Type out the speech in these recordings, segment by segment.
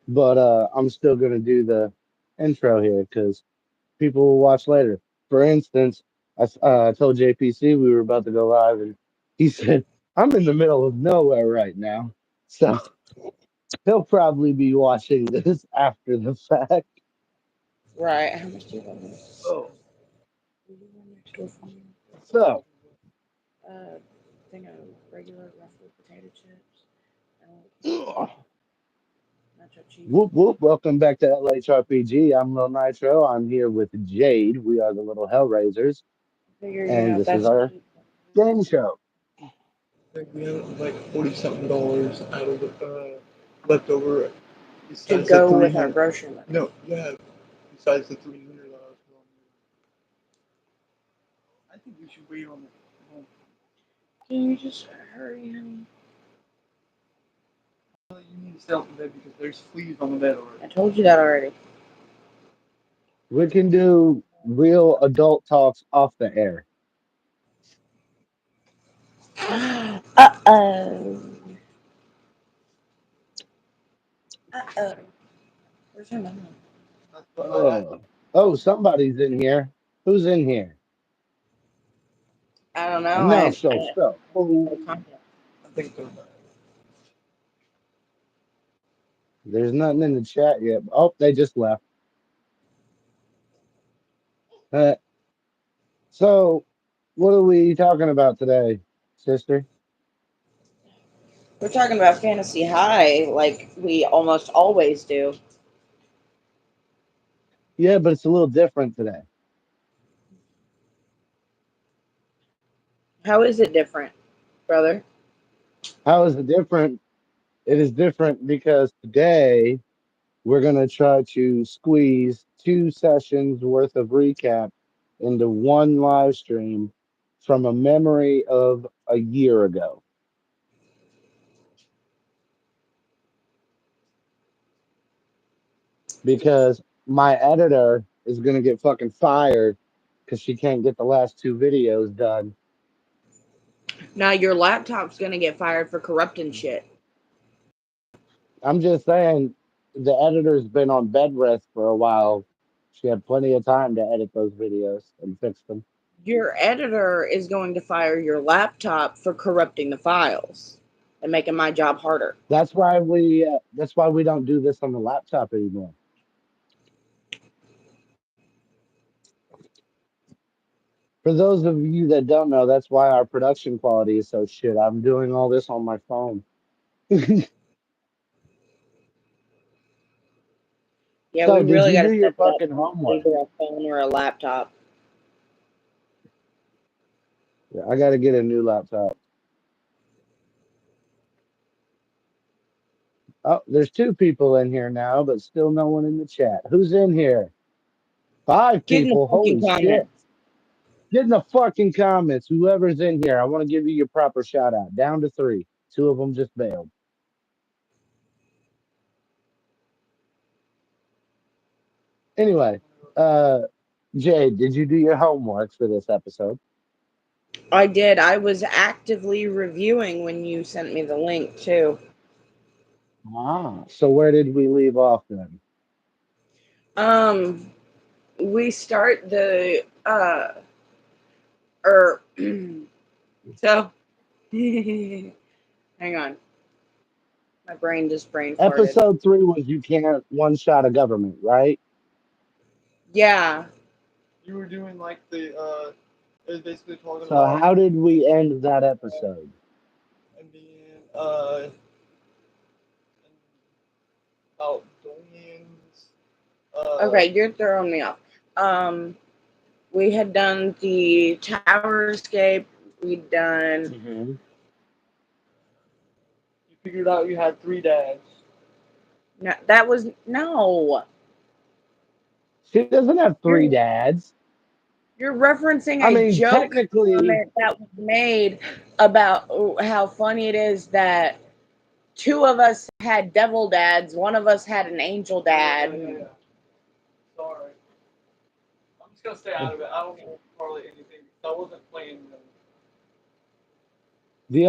but I'm still gonna do the intro here because people will watch later. For instance, I told JPC we were about to go live, and he said, "I'm in the middle of nowhere right now," so he'll probably be watching this after the fact. Right. How much do you want this? Oh, Do you want next door from you? so Thing of regular ruffled potato chips. whoop Nacho cheese. whoop. Welcome back to LHRPG. I'm Lil Nitro. I'm here with Jade. We are the Little Hellraisers, Figure, you and know, this is that's our game show. I think we have like 40 something dollars out of the leftover to besides the go with our 300. grocery money. No, yeah, besides the 300 that I was going. I think we should wait on the. Can you just hurry, honey? You need to stay off the bed because there's fleas on the bed already. I told you that already. We can do real adult talks off the air. Uh-oh. Uh-oh. Where's her mom? Oh, oh, somebody's in here. Who's in here? I don't know. No, I so. no contact. I think they're bad. There's nothing in the chat yet. Oh, they just left. Uh, so, what are we talking about today, sister? We're talking about Fantasy High like we almost always do. Yeah, but it's a little different today. How is it different, brother? How is it different? It is different because today we're going to try to squeeze 2 sessions worth of recap into one live stream from a memory of a year ago. Because my editor is going to get fucking fired because she can't get the last 2 videos done. Now your laptop's gonna get fired for corrupting shit. I'm just saying the editor's been on bed rest for a while. She had plenty of time to edit those videos and fix them. Your editor is going to fire your laptop for corrupting the files and making my job harder. That's why we don't do this on the laptop anymore. For those of you that don't know, that's why our production quality is so shit. I'm doing all this on my phone. Yeah, we So, did really you got do to your set it up fucking on homework? either a phone or a laptop. Yeah, I got to get a new laptop. Oh, there's 2 people in here now, but still no one in the chat. Who's in here? 5 Get in the people. fucking Holy shit. comments. Get in the fucking comments. Whoever's in here, I want to give you your proper shout out. Down to 3. 2 of them just bailed. Anyway, uh, Jade, did you do your homework for this episode? I did. I was actively reviewing when you sent me the link too. So where did we leave off then? Um, we start the or so. Hang on, my brain just brain farted. Episode 3 was you can't one shot a government, right? Yeah, You were doing like the, it was basically talking So about how did we end that episode? Indian, about Dorian's, uh, okay, you're throwing me off. We had done the tower escape. We'd done. Hmm. you figured out you had 3 dads. No, that was no. She doesn't have 3 You're dads. you're referencing I a mean, joke technically, comment that was made about how funny it is that two of us had devil dads, one of us had an angel dad. Yeah. Sorry. I'm just gonna stay out of it. I don't know hardly anything because I wasn't playing them. the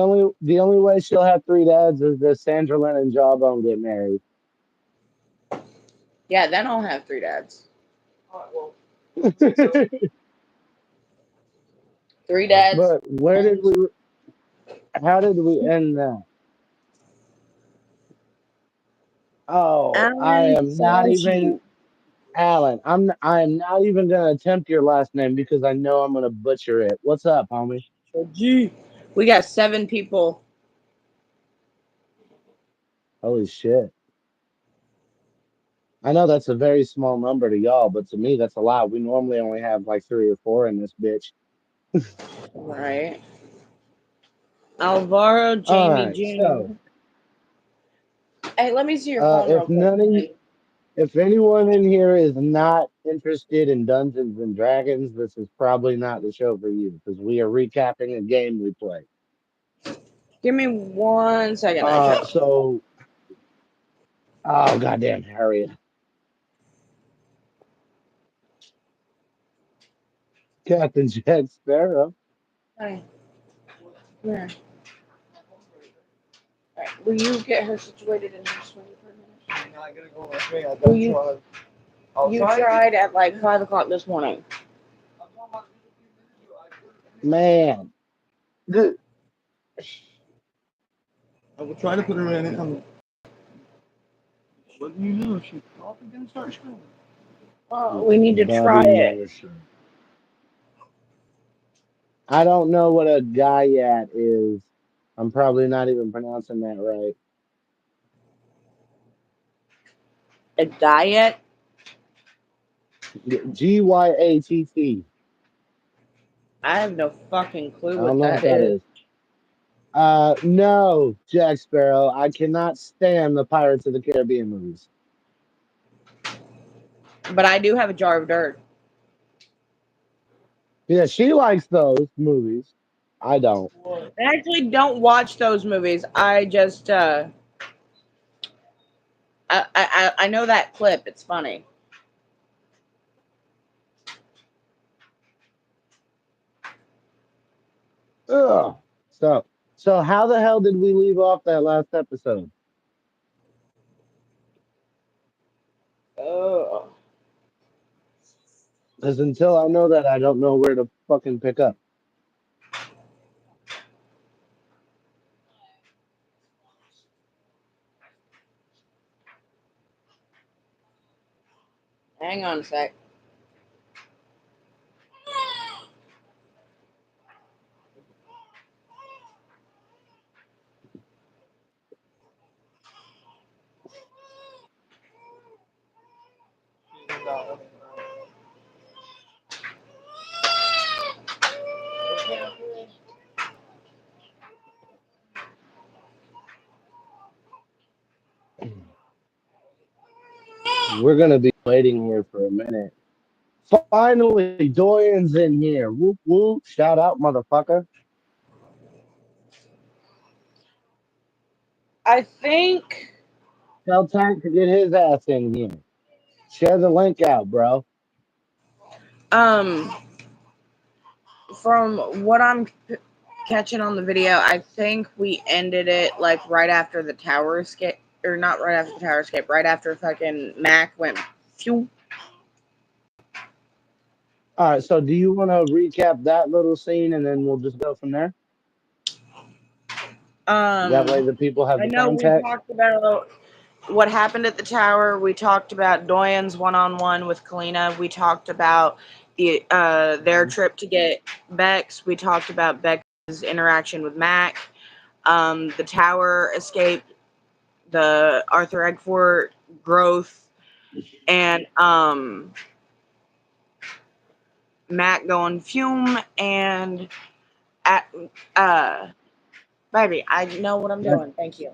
only way she'll have 3 dads is if Sandra Lynn and Jawbone get married. Yeah, then I'll have three dads. Alright, well, Three dads. But where did we? How did we end that? Oh, I Alan am not even Fauci. Alan. I am not even gonna attempt your last name because I know I'm gonna butcher it. What's up, homie? G. We got 7 people. Holy shit! I know that's a very small number to y'all, but to me that's a lot. We normally only have like 3 or 4 in this bitch. Right. Alvaro All Jamie right, so Jr. Hey, let me see your phone real if quick. none of you, if anyone in here is not interested in Dungeons and Dragons, this is probably not the show for you because we are recapping a game we played. Give me 1 second. I check. So oh goddamn Harriet, Captain Jack Sparrow. Honey, come here. All right. Will you get her situated in her swing for a minute? I'm not gonna go with me. I Will don't you? try. You tried at like 5 o'clock this morning. I'm talking about Man, th- I will try to put her in it. I'm letting you know she's probably gonna start screaming. We need to try body it. motion. I don't know what a Gaiat is. I'm probably not even pronouncing that right. A diet? Gyatt. I have no fucking clue I don't what know what that that is. is. No, Jack Sparrow. I cannot stand the Pirates of the Caribbean movies. But I do have a jar of dirt. Yeah, she likes those movies. I don't. What? I actually don't watch those movies. I just I know that clip. It's funny. Ugh. So, so how the hell did we leave off that last episode? Oh, Because until I know that, I don't know where to fucking pick up. hang on a sec. She's not. We're gonna be waiting here for a minute. Finally, Doyen's in here. Whoop whoop! Shout out, motherfucker. I think Tell Tank to get his ass in here. Share the link out, bro. um from what I'm catching on the video, I think we ended it like right after the tower escape, or not right after the tower escape, right after fucking Mac went phew. All right. So, do you want to recap that little scene and then we'll just go from there? That way, Um, the people have I the know we context. talked about what happened at the tower. We talked about Doyen's one-on-one with Kalina. We talked about their Mhm. trip to get Bex. We talked about Bex's interaction with Mac. The tower escape, the Arthur Eggfort growth, and Mac going fume, and at baby, I know what I'm That's doing. Thank you.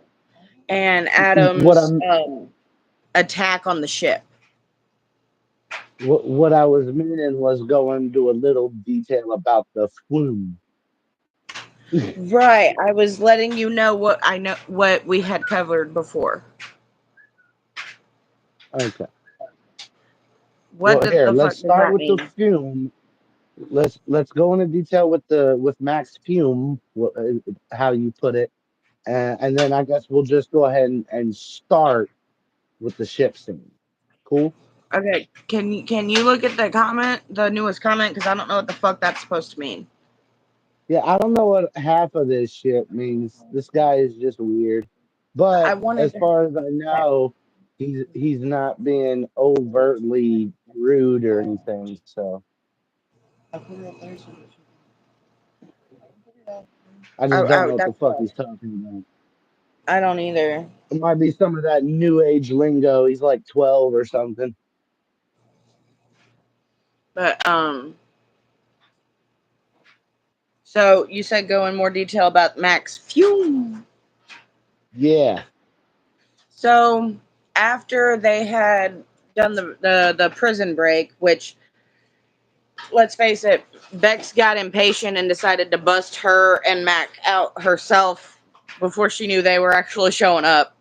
And what Adam's I'm. attack on the ship. What I was meaning was go into a little detail about the flume. Right. I was letting you know what we had covered before. Okay. What Well, did here the let's fuck does start that with the mean? fume. Let's go into detail with the with Max Fume, how you put it, and then I guess we'll just go ahead and start with the ship scene. Cool. Okay, can you look at the comment, the newest comment? Because I don't know what the fuck that's supposed to mean. Yeah, I don't know what half of this shit means. This guy is just weird. I But wanted as to. far as I know, he's not being overtly rude or anything. So I just don't know what the That's fuck he's talking about. I don't either. It might be some of that new age lingo. He's like 12 or something. But so you said go in more detail about Max Fume. Yeah. So after they had done the prison break, which let's face it, Bex got impatient and decided to bust her and Mac out herself before she knew they were actually showing up.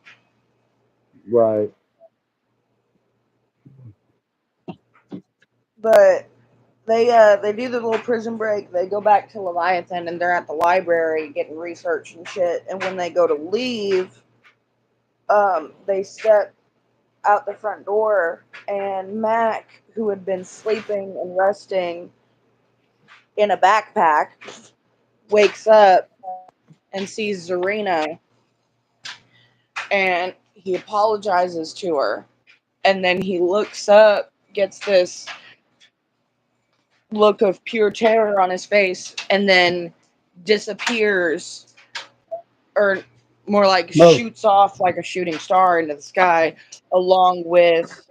Right. But they do the little prison break. They go back to Leviathan and they're at the library getting research and shit. And when they go to leave, they step out the front door and Mac, who had been sleeping and resting in a backpack, wakes up and sees Zarina and he apologizes to her. And then he looks up, gets this look of pure terror on his face, and then disappears, or more like Most. shoots off like a shooting star into the sky, along with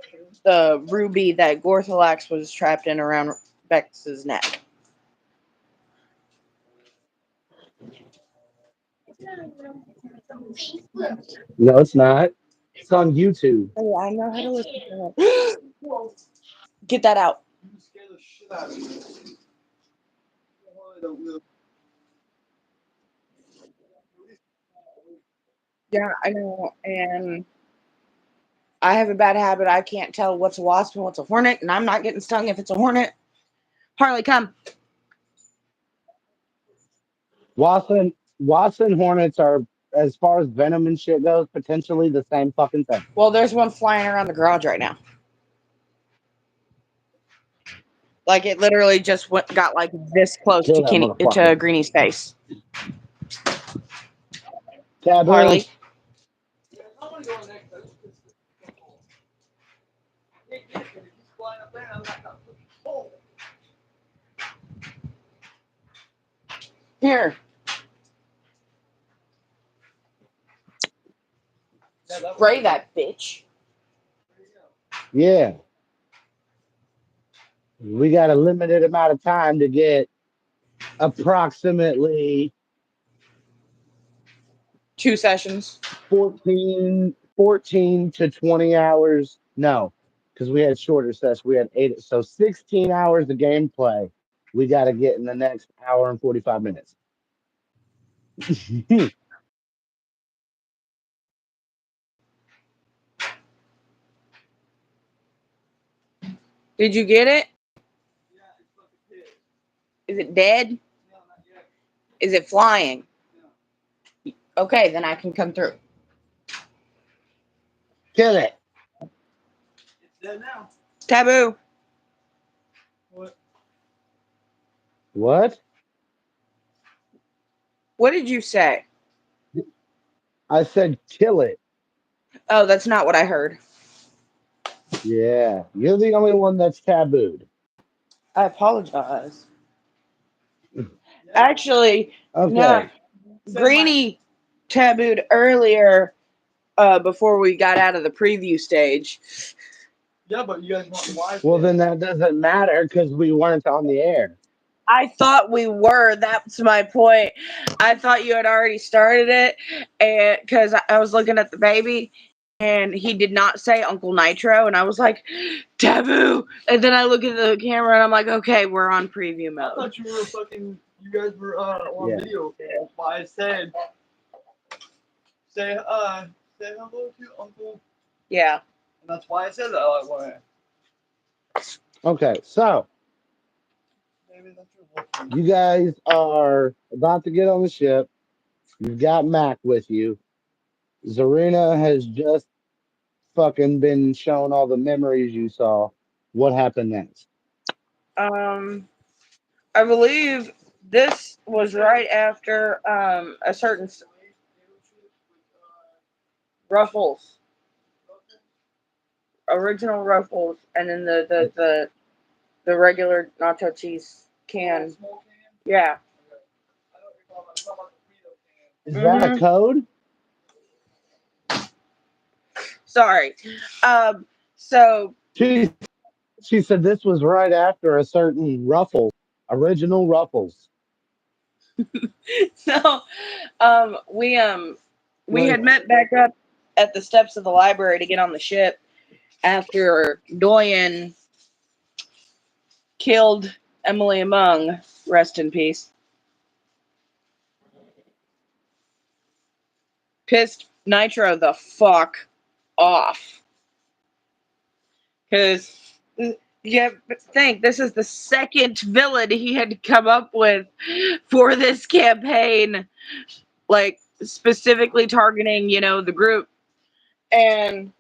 the ruby that Gorthalax was trapped in around Bex's neck. No, it's not. It's on YouTube. Oh, I know how to listen to that. Get that out. Yeah, I know. And I have a bad habit. I can't tell what's a wasp and what's a hornet, and I'm not getting stung if it's a hornet. Harley, come. Watson Hornets are, as far as venom and shit goes, potentially the same fucking thing. Well, there's one flying around the garage right now. Like it literally just got like this close Kill to that Kenny to motherfucker. Greenie's face. Taboo. Harley, here. Spray that bitch. Yeah. We got a limited amount of time to get approximately 2 sessions. 14 to 20 hours. No, because we had shorter sessions. We had 8. So 16 hours of gameplay we got to get in the next hour and 45 minutes. Did you get it? Is it dead? Is it flying? Okay, then I can come through. Kill it. Taboo. What? What did you say? I said kill it. Oh, that's not what I heard. Yeah. You're the only one that's tabooed. I apologize. Actually, no. Okay. Greenie tabooed earlier before we got out of the preview stage. Yeah, but you guys want live. Well, then that doesn't matter because we weren't on the air. I thought we were. That's my point. I thought you had already started it, and because I was looking at the baby, and he did not say Uncle Nitro, and I was like, taboo. And then I look at the camera, and I'm like, okay, we're on preview I mode. thought you were fucking. You guys were on Yeah. video. That's why I said. Say hello to Uncle. Yeah. And that's why I said that that way. Okay. So Maybe that's your wolf. you guys are about to get on the ship. You've got Mac with you. Zarina has just fucking been shown all the memories you saw, what happened next? Um, I believe this was right after a certain Ruffles, original Ruffles, and then the regular nacho cheese can. Yeah. Is that a Mhm. code? Sorry. Um. So She she said this was right after a certain Ruffles, original Ruffles. so we Like, had met back up at the steps of the library to get on the ship after Doyen killed Emily Among, rest in peace. Pissed Nitro the fuck off. Because, yeah, think this is the second villain he had come up with for this campaign, like specifically targeting, the group. And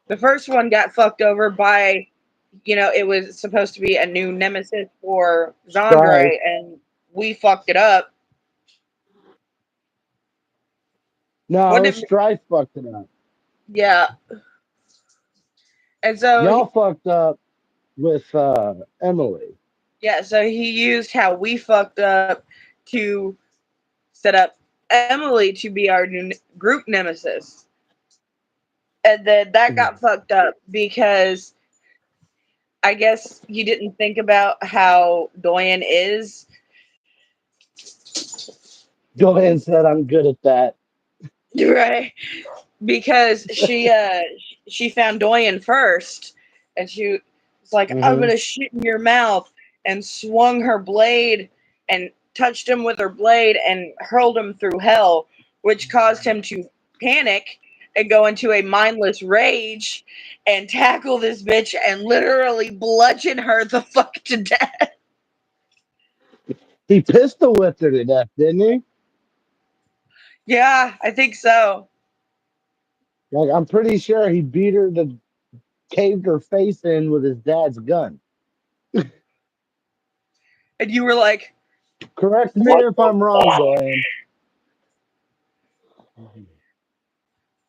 the first one got fucked over by, it was supposed to be a new nemesis for strife. Zandre, and we fucked it up. No, Wouldn't it? strife fucked it up. Yeah. And so, Y'all fucked up with Emily. yeah, so he used how we fucked up to set up Emily to be our new group nemesis. And then that got fucked up because I guess you didn't think about how Doyen is. Go ahead and said I'm good at that. Right? Because she found Doyen first, and she was like, "I'm Hmm. gonna shit in your mouth," and swung her blade and touched him with her blade and hurled him through hell, which caused him to panic and go into a mindless rage and tackle this bitch and literally bludgeon her the fuck to death. He pistol whipped her to death, didn't he? Yeah, I think so. Like, I'm pretty sure he beat her to caved her face in with his dad's gun. And you were like, Correct me "What if the I'm wrong, fuck?" Dorian.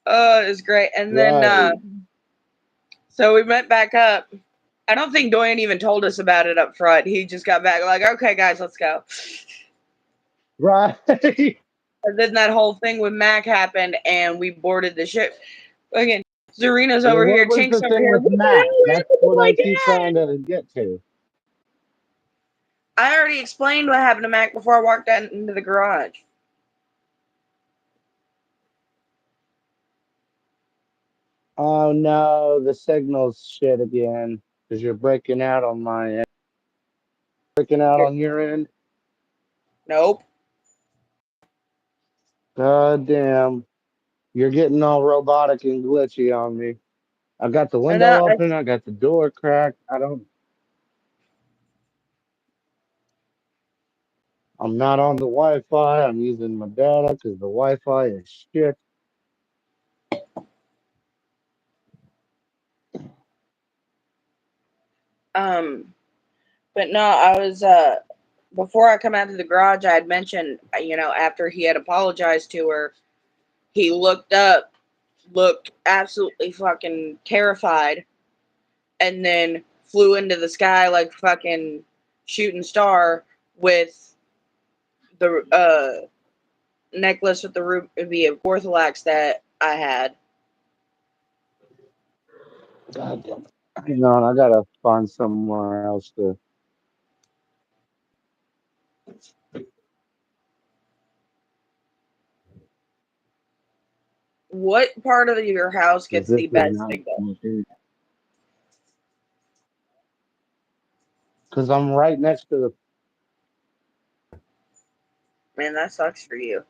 Oh, it was great. And then Right. so we went back up. I don't think Doyen even told us about it up front. He just got back like, "Okay, guys, let's go." Right. And then that whole thing with Mac happened, and we boarded the ship. Again, Zarina's Well, over what here, was Tink's the over thing here. with What the Mac? hell That's happened to what my I keep dad? trying to get to. I already explained what happened to Mac before I walked out into the garage. Oh no, the signal's shit again. Because you're breaking out on my end. Breaking out on your end. Nope. God damn. You're getting all robotic and glitchy on me. I got the And window open, I got the door cracked. I'm not on the Wi-Fi. I'm using my data because the Wi-Fi is shit. um, but no, I was before I come out to the garage, I had mentioned, after he had apologized to her, he looked up, looked absolutely fucking terrified, and then flew into the sky like fucking shooting star with the necklace with the ruby of Gorthalax that I had. God damn. Hang on, I gotta find somewhere else to. What part of your house Because gets this the is best not. signal? Because I'm right next to the. Man, that sucks for you.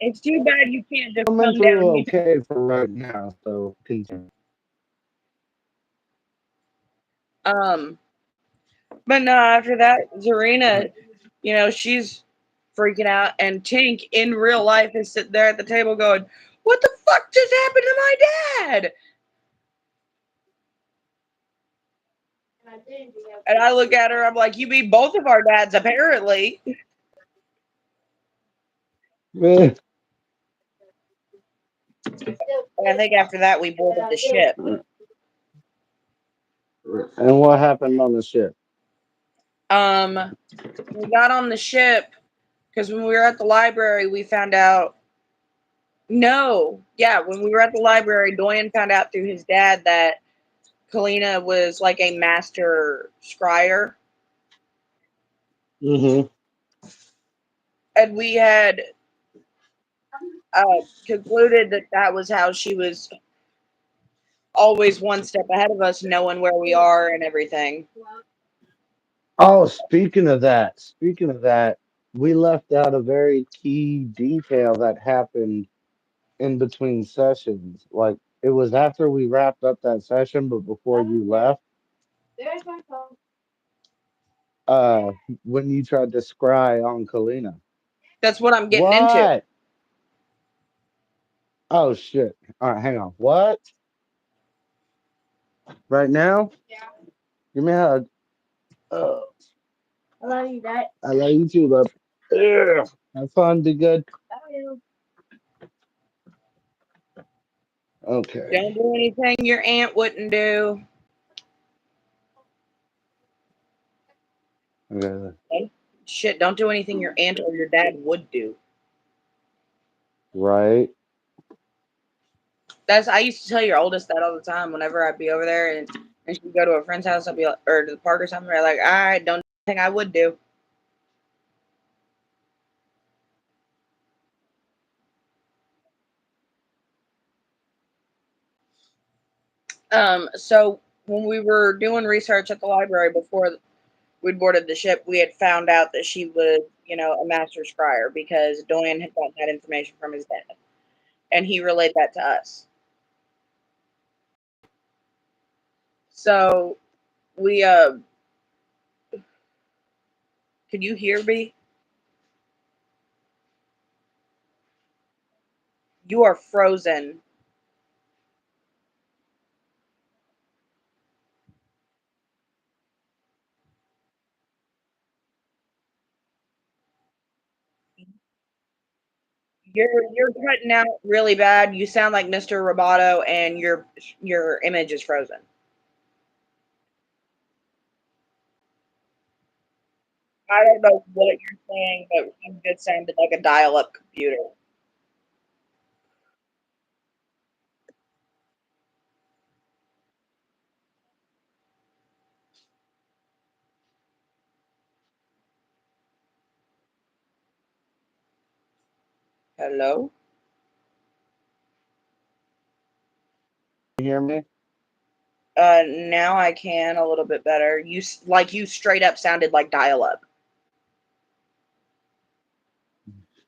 It's too bad you can't just Coming come down through here. okay for right now, so continue. Um, But no, after that, Zarina, she's freaking out, and Tink in real life is sitting there at the table going, "What the fuck just happened to my dad?" And I look at her, I'm like, "You beat both of our dads, apparently." and And I think after that, we boarded the ship. what happened on the ship? Um, we got on the ship because when we were at the library, we found out. No, yeah, when we were at the library, Doyen found out through his dad that Kalina was like a master scryer, Mm-hmm. and we had concluded that that was how she was always one step ahead of us, knowing where we are and everything. Oh, speaking of that, we left out a very key detail that happened in between sessions. Like it was after we wrapped up that session, but before you left, uh, when you tried to scry on Kalina. That's what I'm getting into. What? Oh shit! All right, hang on. What? Right now? Give me a hug. Oh, I love you too, love. Ugh. Have fun. Be good. Okay. Don't do anything your aunt wouldn't do. Okay. Shit, don't do anything your aunt or your dad would do. Right. That's I used to tell your oldest that all the time. Whenever I'd be over there and she'd go to a friend's house, I'd be like, or to the park or something. I'd like, I don't think I would do. So when we were doing research at the library before we boarded the ship, we had found out that she was, a master scryer because Doyen had gotten that information from his dad, and he relayed that to us. So we, can you hear me? You are frozen. You're cutting out really bad. You sound like Mr. Roboto, and your image is frozen. I don't know what you're saying, but you just sounded like a dial-up computer. Hello? You hear me? Now I can a little bit better. You straight up sounded like dial-up.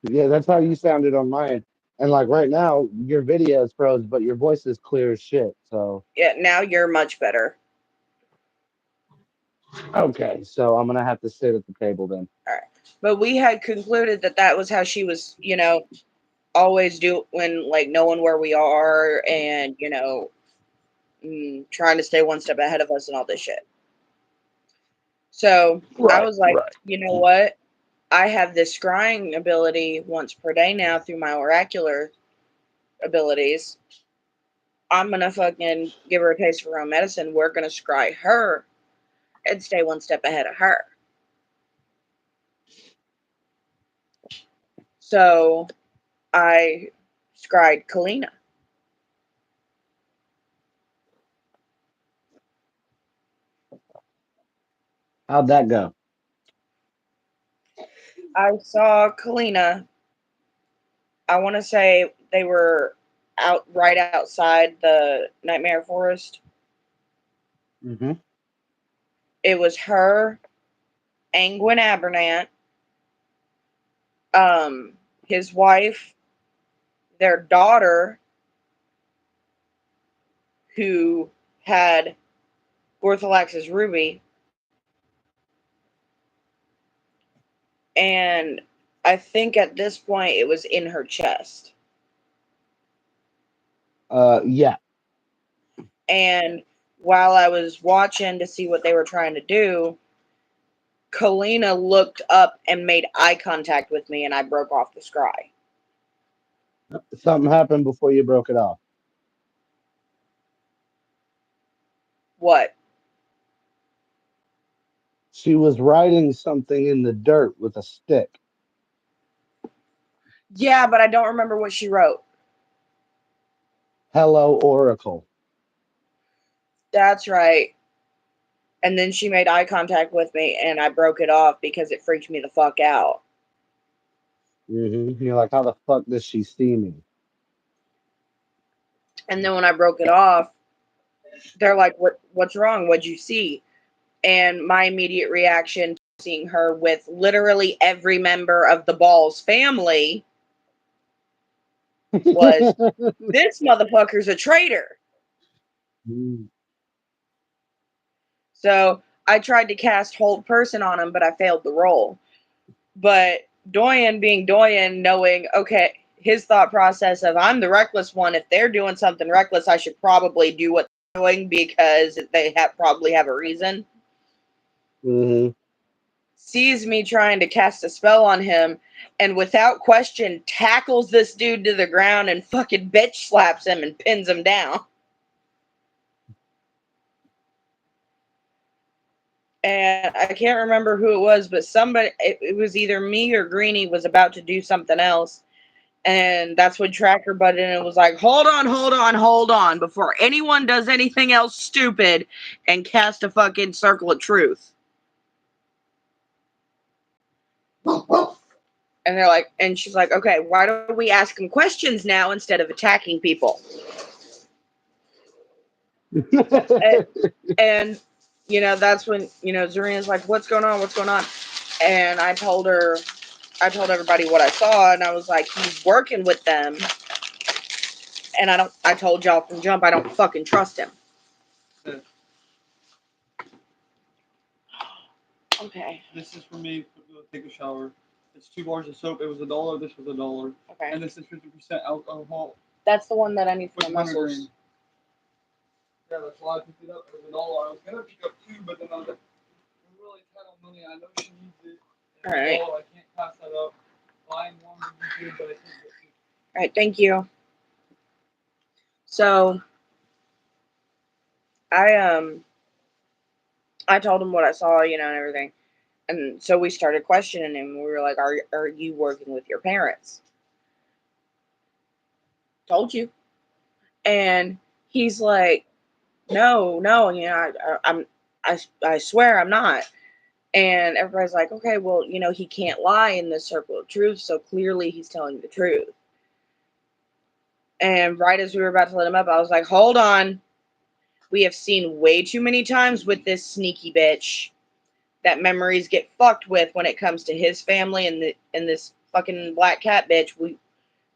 Yeah, that's how you sounded on mine. And like right now, your video is froze, but your voice is clear as shit. So Yeah, now you're much better. okay, so I'm gonna have to sit at the table then. All right, but we had concluded that that was how she was, always do when like knowing where we are and trying to stay one step ahead of us and all this shit. So I Right, was like, right. you know what? I have this scrying ability once per day now through my oracular abilities. I'm gonna fucking give her a taste of her own medicine. We're gonna scry her and stay one step ahead of her. So I scried Kalina. How'd that go? I saw Kalina. I want to say they were out right outside the Nightmare Forest. Mm-hmm. It was her, Angwin Abernant, his wife, their daughter, who had Ortholax's ruby, And I think at this point it was in her chest. Yeah. And while I was watching to see what they were trying to do, Kalina looked up and made eye contact with me, and I broke off the scry. Something happened before you broke it off. What? She was writing something in the dirt with a stick. Yeah, but I don't remember what she wrote. Hello, Oracle. That's right. And then she made eye contact with me, and I broke it off because it freaked me the fuck out. You're like, how the fuck does she see me? And then when I broke it off, they're like, "What's wrong? What'd you see?" And my immediate reaction to seeing her with literally every member of the Balls family was, "This motherfucker's a traitor." So I tried to cast Hold Person on him, but I failed the roll. But Doyen being Doyen, knowing, okay, his thought process of, I'm the reckless one. If they're doing something reckless, I should probably do what they're doing because they probably have a reason. Mm-hmm. Sees me trying to cast a spell on him, and without question tackles this dude to the ground and fucking bitch slaps him and pins him down. And I can't remember who it was, but somebody, it was either me or Greenie was about to do something else. And that's when Tracker butted in and was like, hold on, before anyone does anything else stupid, and cast a fucking circle of truth. And they're like, and she's like, okay, why don't we ask them questions now instead of attacking people? And you know, that's when, you know, Zarina's like, what's going on? And I told everybody what I saw, and I was like, he's working with them. And I told y'all from jump, I don't fucking trust him. Okay. This is for me to take a shower. It's 2 bars of soap. It was $1. This was $1. Okay. And this is 50% alcohol. That's the one that I need for with my muscles. wintergreen. Yeah, that's why I picked it up. It was $1. I was gonna pick up 2, but then I was like, I'm really tight on money. I know she needs it. All right. I can't pass that up. Buying one would be good, but I can't get 2. All right. Thank you. So I told him what I saw, you know, and everything. And so we started questioning him. We were like, are you working with your parents? Told you. And he's like, no, you know, I swear I'm not. And everybody's like, okay, well, you know, he can't lie in this circle of truth, so clearly he's telling the truth. And right as we were about to let him up, I was like, hold on. We have seen way too many times with this sneaky bitch that memories get fucked with when it comes to his family and this fucking black cat bitch. We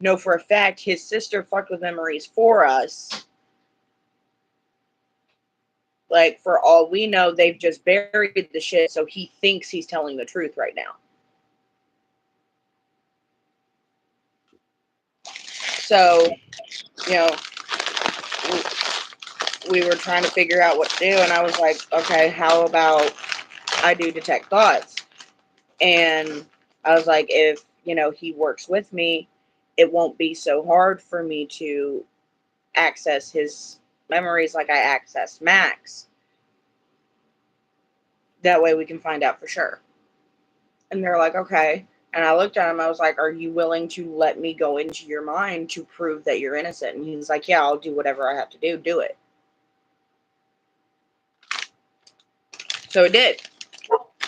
know for a fact his sister fucked with memories for us. Like, for all we know, they've just buried the shit, so he thinks he's telling the truth right now. So, you know, we were trying to figure out what to do, and I was like, okay, how about I do detect thoughts? And I was like, if, you know, he works with me, it won't be so hard for me to access his memories like I access Max. That way we can find out for sure. And they're like, okay. And I looked at him, I was like, are you willing to let me go into your mind to prove that you're innocent? And he's like, yeah, I'll do whatever I have to do it. So it did.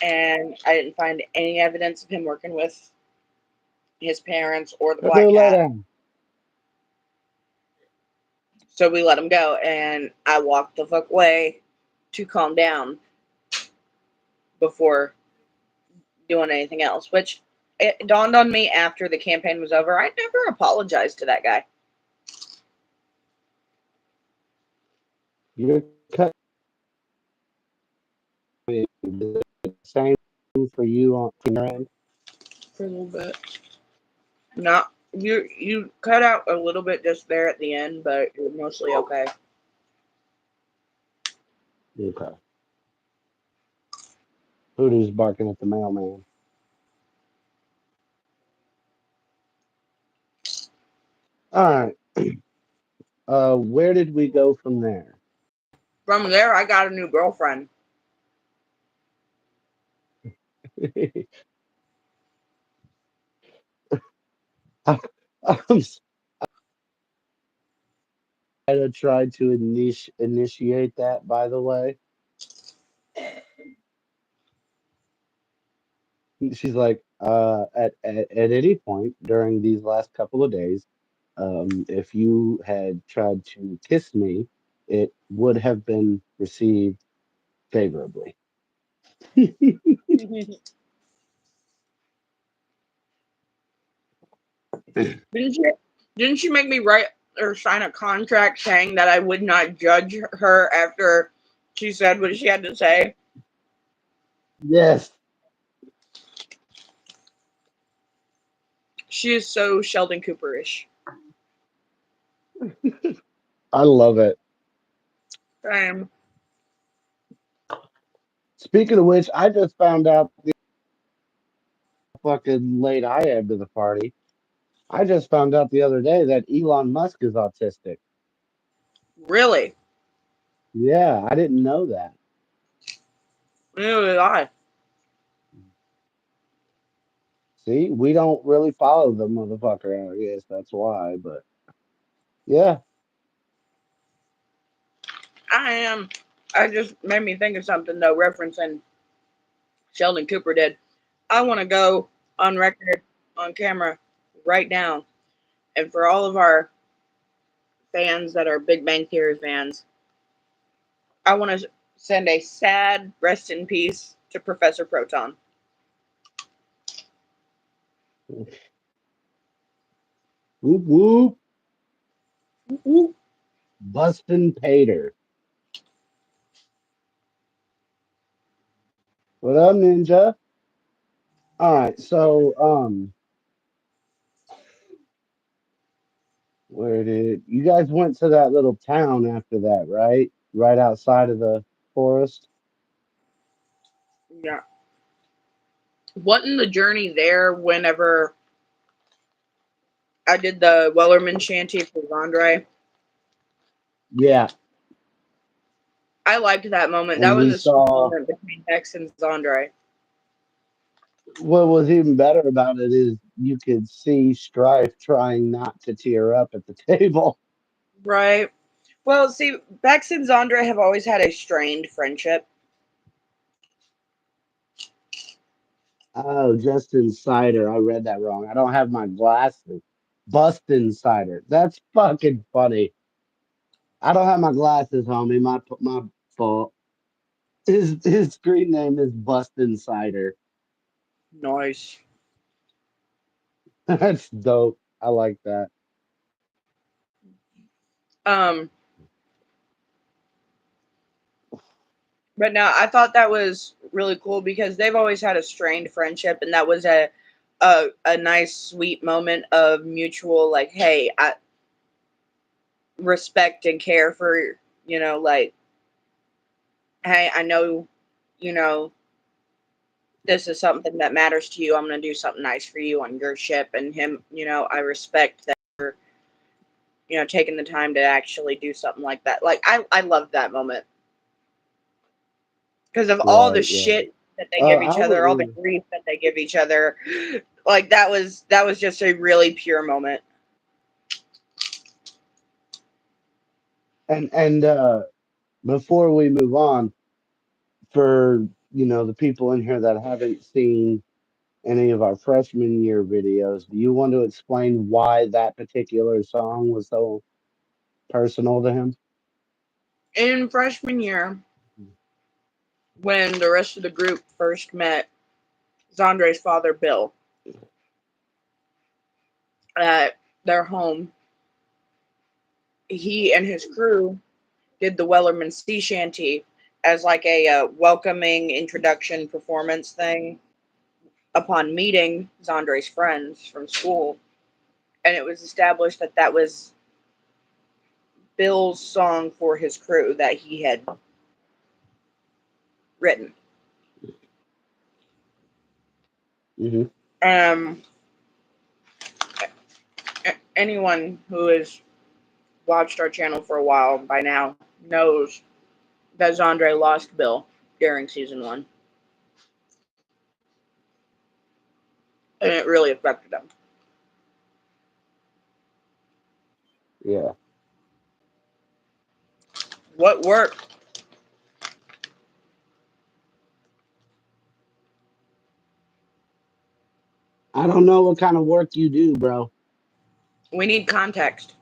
And I didn't find any evidence of him working with his parents or the black cat. So we let him go, and I walked the fuck away to calm down before doing anything else, which it dawned on me after the campaign was over. I never apologized to that guy. You're cutting same for you on your end. for a little bit. Not you cut out a little bit just there at the end, but you're mostly okay. Okay. Hooters barking at the mailman. All right. Where did we go from there? From there, I got a new girlfriend. I'm I tried to initiate that, by the way. She's like, at any point during these last couple of days, if you had tried to kiss me, it would have been received favorably. Didn't she? Didn't she make me write or sign a contract saying that I would not judge her after she said what she had to say? Yes, She is so Sheldon Cooperish. I love it. Um, Speaking of which, I just found out the fucking late I am to the party. I just found out the other day that Elon Musk is autistic. really? Yeah, I didn't know that. Neither did I. See, we don't really follow the motherfucker. I guess that's why. But yeah, I am. I just made me think of something though, referencing Sheldon Cooper did. I want to go on record, on camera, right now, and for all of our fans that are Big Bang Theory fans, I want to send a sad rest in peace to Professor Proton. whoop whoop, Ooh, Bustin' Pater. What up, Ninja? All right, so where did you guys went to that little town after that, right? Right outside of the forest. yeah. Wasn't the journey there whenever I did the Wellerman shanty for Zandre? Yeah, I liked that moment. That and was we a sweet saw moment between Dex and Zandre. what was even better about it is you could see Strife trying not to tear up at the table. Right. Well, see, Bex and Zandre have always had a strained friendship. Oh, Justin Cider. I read that wrong. I don't have my glasses. Bustin' Cider. That's fucking funny. I don't have my glasses, homie. My fault. His screen name is Bustin' Cider. Nice. That's dope. I like that. Um, but no, I thought that was really cool because they've always had a strained friendship, and that was a nice, sweet moment of mutual like, hey, I respect and care for like, hey, I know, you know, this is something that matters to you. I'm gonna do something nice for you on your ship, and him, I respect that for taking the time to actually do something like that. Like I love that moment because of all the Right, right. shit that they give each I other, all the was, grief that they give each other. Like that was just a really pure moment. and before we move on, for the people in here that haven't seen any of our freshman year videos, do you want to explain why that particular song was so personal to him? In freshman year, when the rest of the group first met Zandre's father, Bill, at their home, he and his crew did the Wellerman Sea Shanty as like a welcoming introduction performance thing. upon meeting Zandre's friends from school, and it was established that that was Bill's song for his crew that he had written. Hmm. Um, Anyone who has watched our channel for a while by now knows that Zandre lost Bill during season one, and it really affected him. Yeah. What worked? I don't know what kind of work you do, bro. We need context.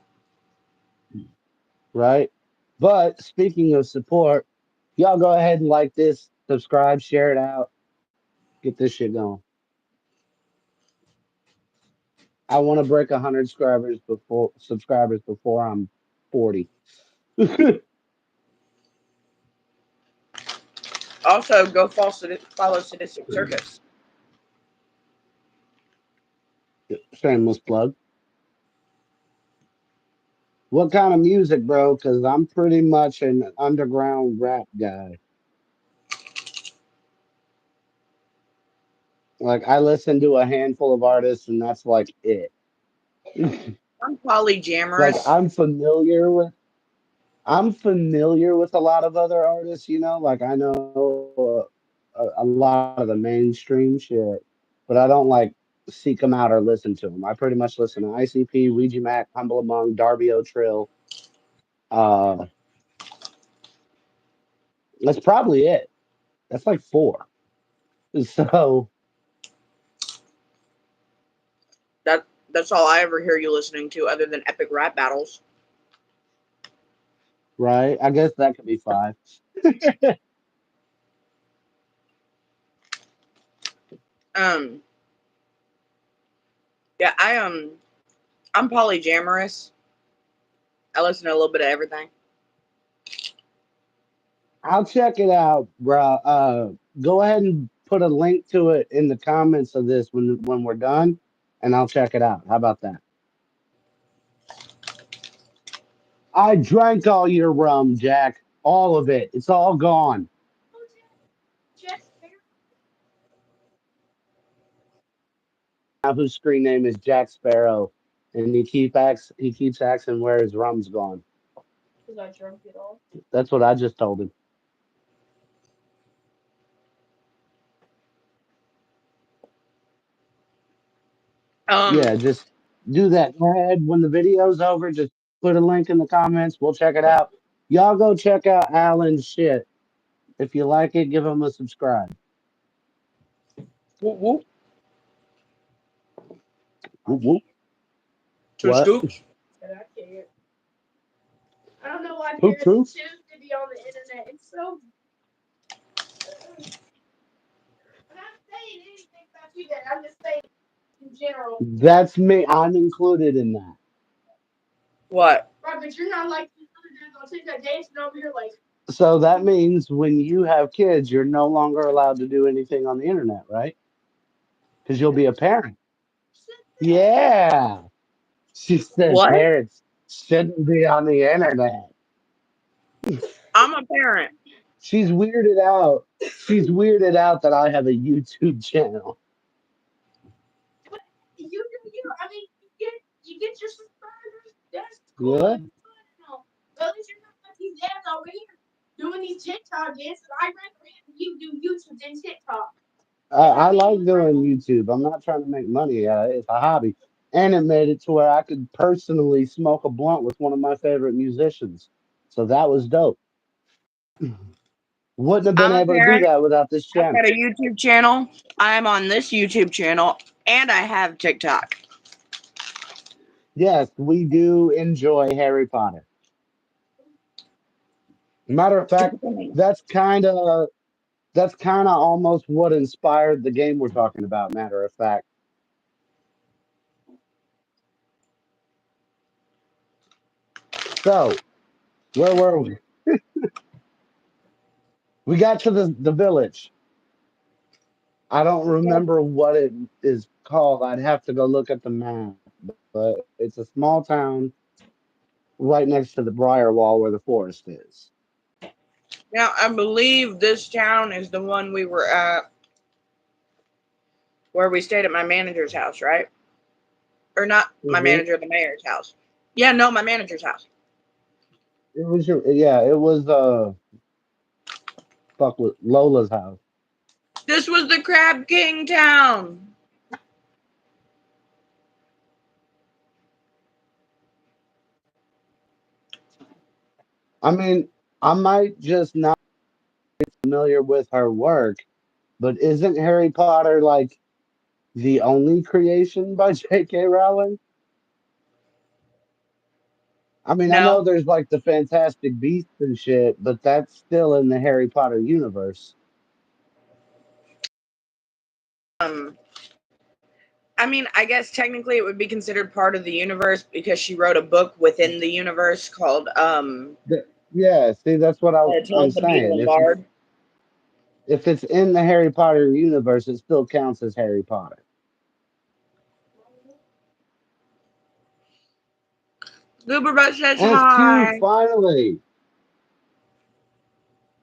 Right? But speaking of support, y'all go ahead and like this, subscribe, share it out, get this shit going. I want to break 100 subscribers before I'm 40. Also, go follow Sadistic Circus. Shameless plug. What kind of music, bro? Because I'm pretty much an underground rap guy. Like I listen to a handful of artists, and that's like it. I'm Like polyamorous. I'm familiar with a lot of other artists. Like I know a lot of the mainstream shit, but I don't like seek them out or listen to them. I pretty much listen to ICP, Ouija Mac, Humble Among, Darby O'Trill. Uh, that's probably it. That's like four. So, That that's all I ever hear you listening to, other than epic rap battles. right, I guess that could be five. Um, yeah, I'm polyamorous. I listen to a little bit of everything. I'll check it out, bro. Go ahead and put a link to it in the comments of this when we're done, and I'll check it out. How about that? I drank all your rum, Jack. All of it. It's all gone. Now whose screen name is Jack Sparrow, and he keeps asking where his rum's gone. That's what I just told him. Um, Yeah, just do that. Go ahead when the video's over. Just put a link in the comments. We'll check it out. Y'all go check out Alan's shit. If you like it, give him a subscribe. whoop whoop, Whoop, whoop. two What? scoops. Poop truth? That's me. I'm included in that. What? So that means when you have kids, you're no longer allowed to do anything on the internet, right? Because you'll be a parent. Yeah. She said What? parents shouldn't be on the internet. I'm a parent. She's weirded out. She's weirded out that I have a YouTube channel. Yeah. I like doing YouTube. I'm not trying to make money at it. It's a hobby. And it made it to where I could personally smoke a blunt with one of my favorite musicians. So that was dope. Wouldn't have been I'm a able to do parent. that without this I've channel. got a YouTube channel. I'm on this YouTube channel, and I have TikTok. Yes, we do enjoy Harry Potter. Matter of fact, that's kind of that's kind of almost what inspired the game we're talking about. Matter of fact. So where were we? We got to the village. I don't remember what it is called. I'd have to go look at the map, but it's a small town right next to the Briar Wall where the forest is. Now, I believe this town is the one we were at where we stayed at my manager's house, right? Or not my Hmm. manager, the mayor's house. Yeah, no, my manager's house. It was yeah, it was fuck with Lola's house. This was the Crab King town. I mean, I might just not be familiar with her work, but isn't Harry Potter like the only creation by J.K. Rowling? I mean, I know No. there's like the Fantastic Beasts and shit, but that's still in the Harry Potter universe. Um, I mean, I guess technically it would be considered part of the universe because she wrote a book within the universe called Yeah, see, that's what I'm Tales of Beedle saying. and Bard. If it's in the Harry Potter universe, it still counts as Harry Potter. Gooberbutt says S2 hi. finally.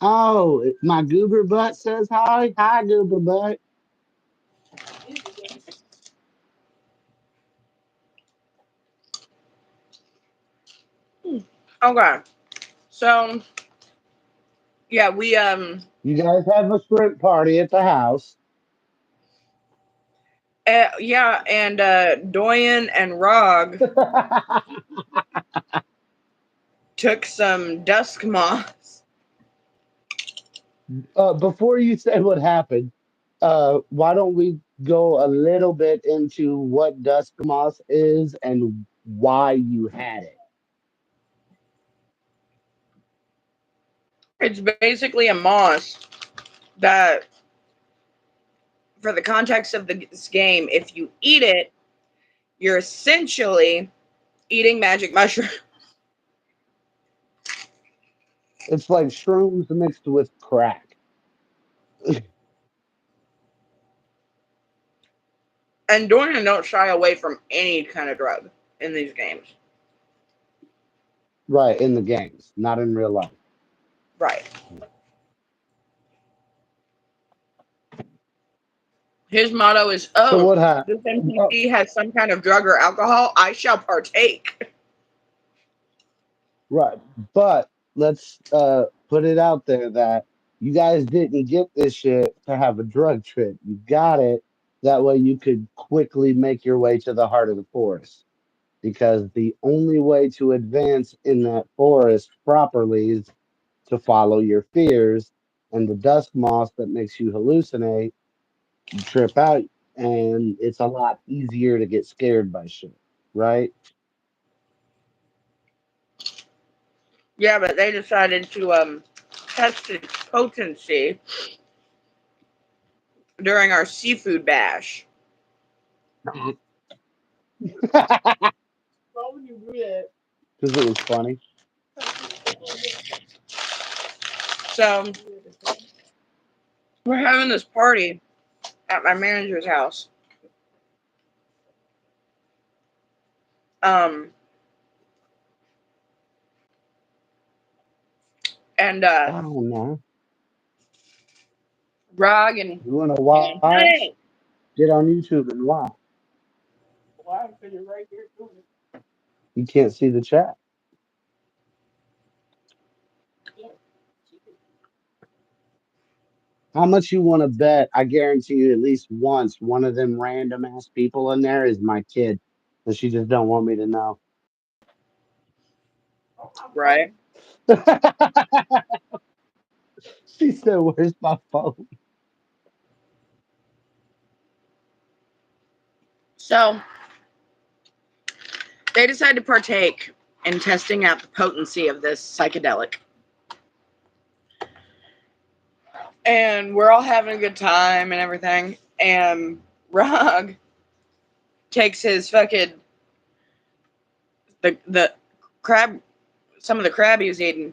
Oh, my goober butt says hi. Hi, goober butt. Okay. So yeah, we You guys have a shrimp party at the house. yeah, and Doyen and Rog took some dusk moths. Before you say what happened, why don't we go a little bit into what dusk moss is and why you had it? It's basically a moss that, for the context of this game, if you eat it, you're essentially eating magic mushrooms. It's like shrooms mixed with crack. And Dorian don't shy away from any kind of drug in these games. Right, in the games, not in real life. Right. His motto is, So oh, what happened? this Oh, NPC has some kind of drug or alcohol, I shall partake. right. But let's put it out there that you guys didn't get this shit to have a drug trip. You got it that way you could quickly make your way to the heart of the forest. Because the only way to advance in that forest properly is to follow your fears, and the dusk moss that makes you hallucinate, you trip out, and it's a lot easier to get scared by shit, right? Yeah, but they decided to test its potency during our seafood bash. Why would you do that? Because it was funny. So we're having this party at my manager's house. Um, and I don't know. Rog and You want to and watch? hey, Get on YouTube and watch. why are you right here? You can't see the chat. How much you want to bet? I guarantee you at least once one of them random ass people in there is my kid. And she just don't want me to know. Right. She said, "Where's my phone?" So they decided to partake in testing out the potency of this psychedelic. And we're all having a good time and everything. And Rog takes his fucking the crab, some of the crab he was eating,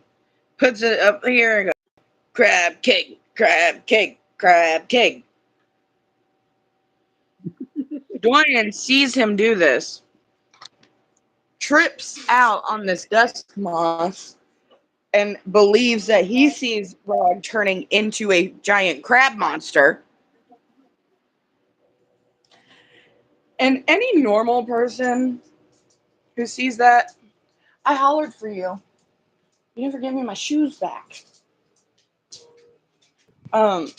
puts it up here and goes, crab cake, crab cake, crab cake. Dorian sees him do this, trips out on this dusk moss, and believes that he sees Rog turning into a giant crab monster. And any normal person who sees that, I hollered for you. You never gave me my shoes back.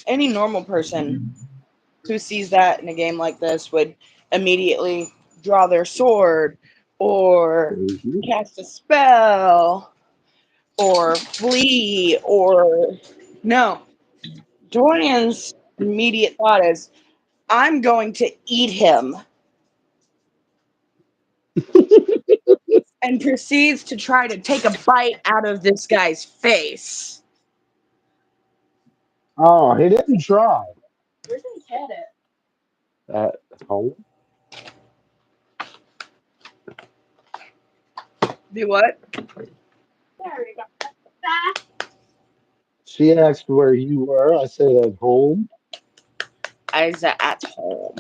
Any normal person who sees that in a game like this would immediately draw their sword or cast a spell or flee or no. Dorian's immediate thought is, I'm going to eat him, and proceeds to try to take a bite out of this guy's face. Oh, he didn't try. Where's his head at? At home? Do what? She asked where you were. I said at home. Isa at home.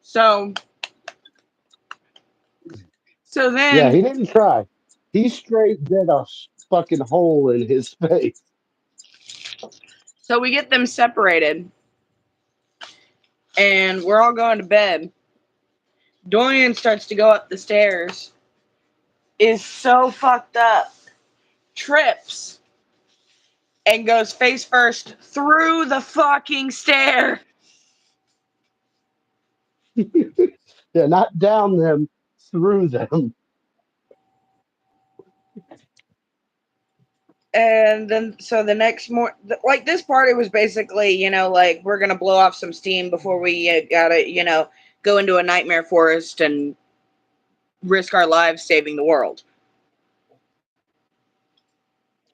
So, so Yeah, then, he didn't try. He straight did a fucking hole in his face. so we get them separated, and we're all going to bed. Dorian starts to go up the stairs, is so fucked up, trips, and goes face first through the fucking stair. Yeah, not down them, through them. And then, so the next morning, like this part, it was basically, like we're gonna blow off some steam before we gotta, go into a nightmare forest and risk our lives saving the world.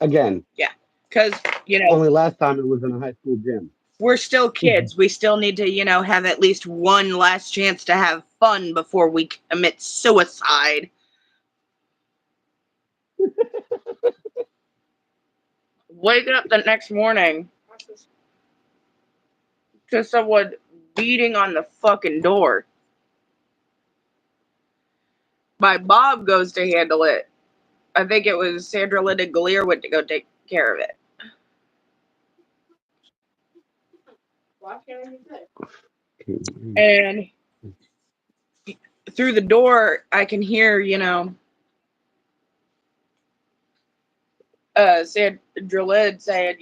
Again, Yeah, because only last time it was in a high school gym. we're still kids. We still need to, have at least one last chance to have fun before we commit suicide. Waking up the next morning to someone beating on the fucking door. My mom goes to handle it. I think it was Sandra Linda Gallier went to go take care of it. And through the door, I can hear, Sandra Lynn saying,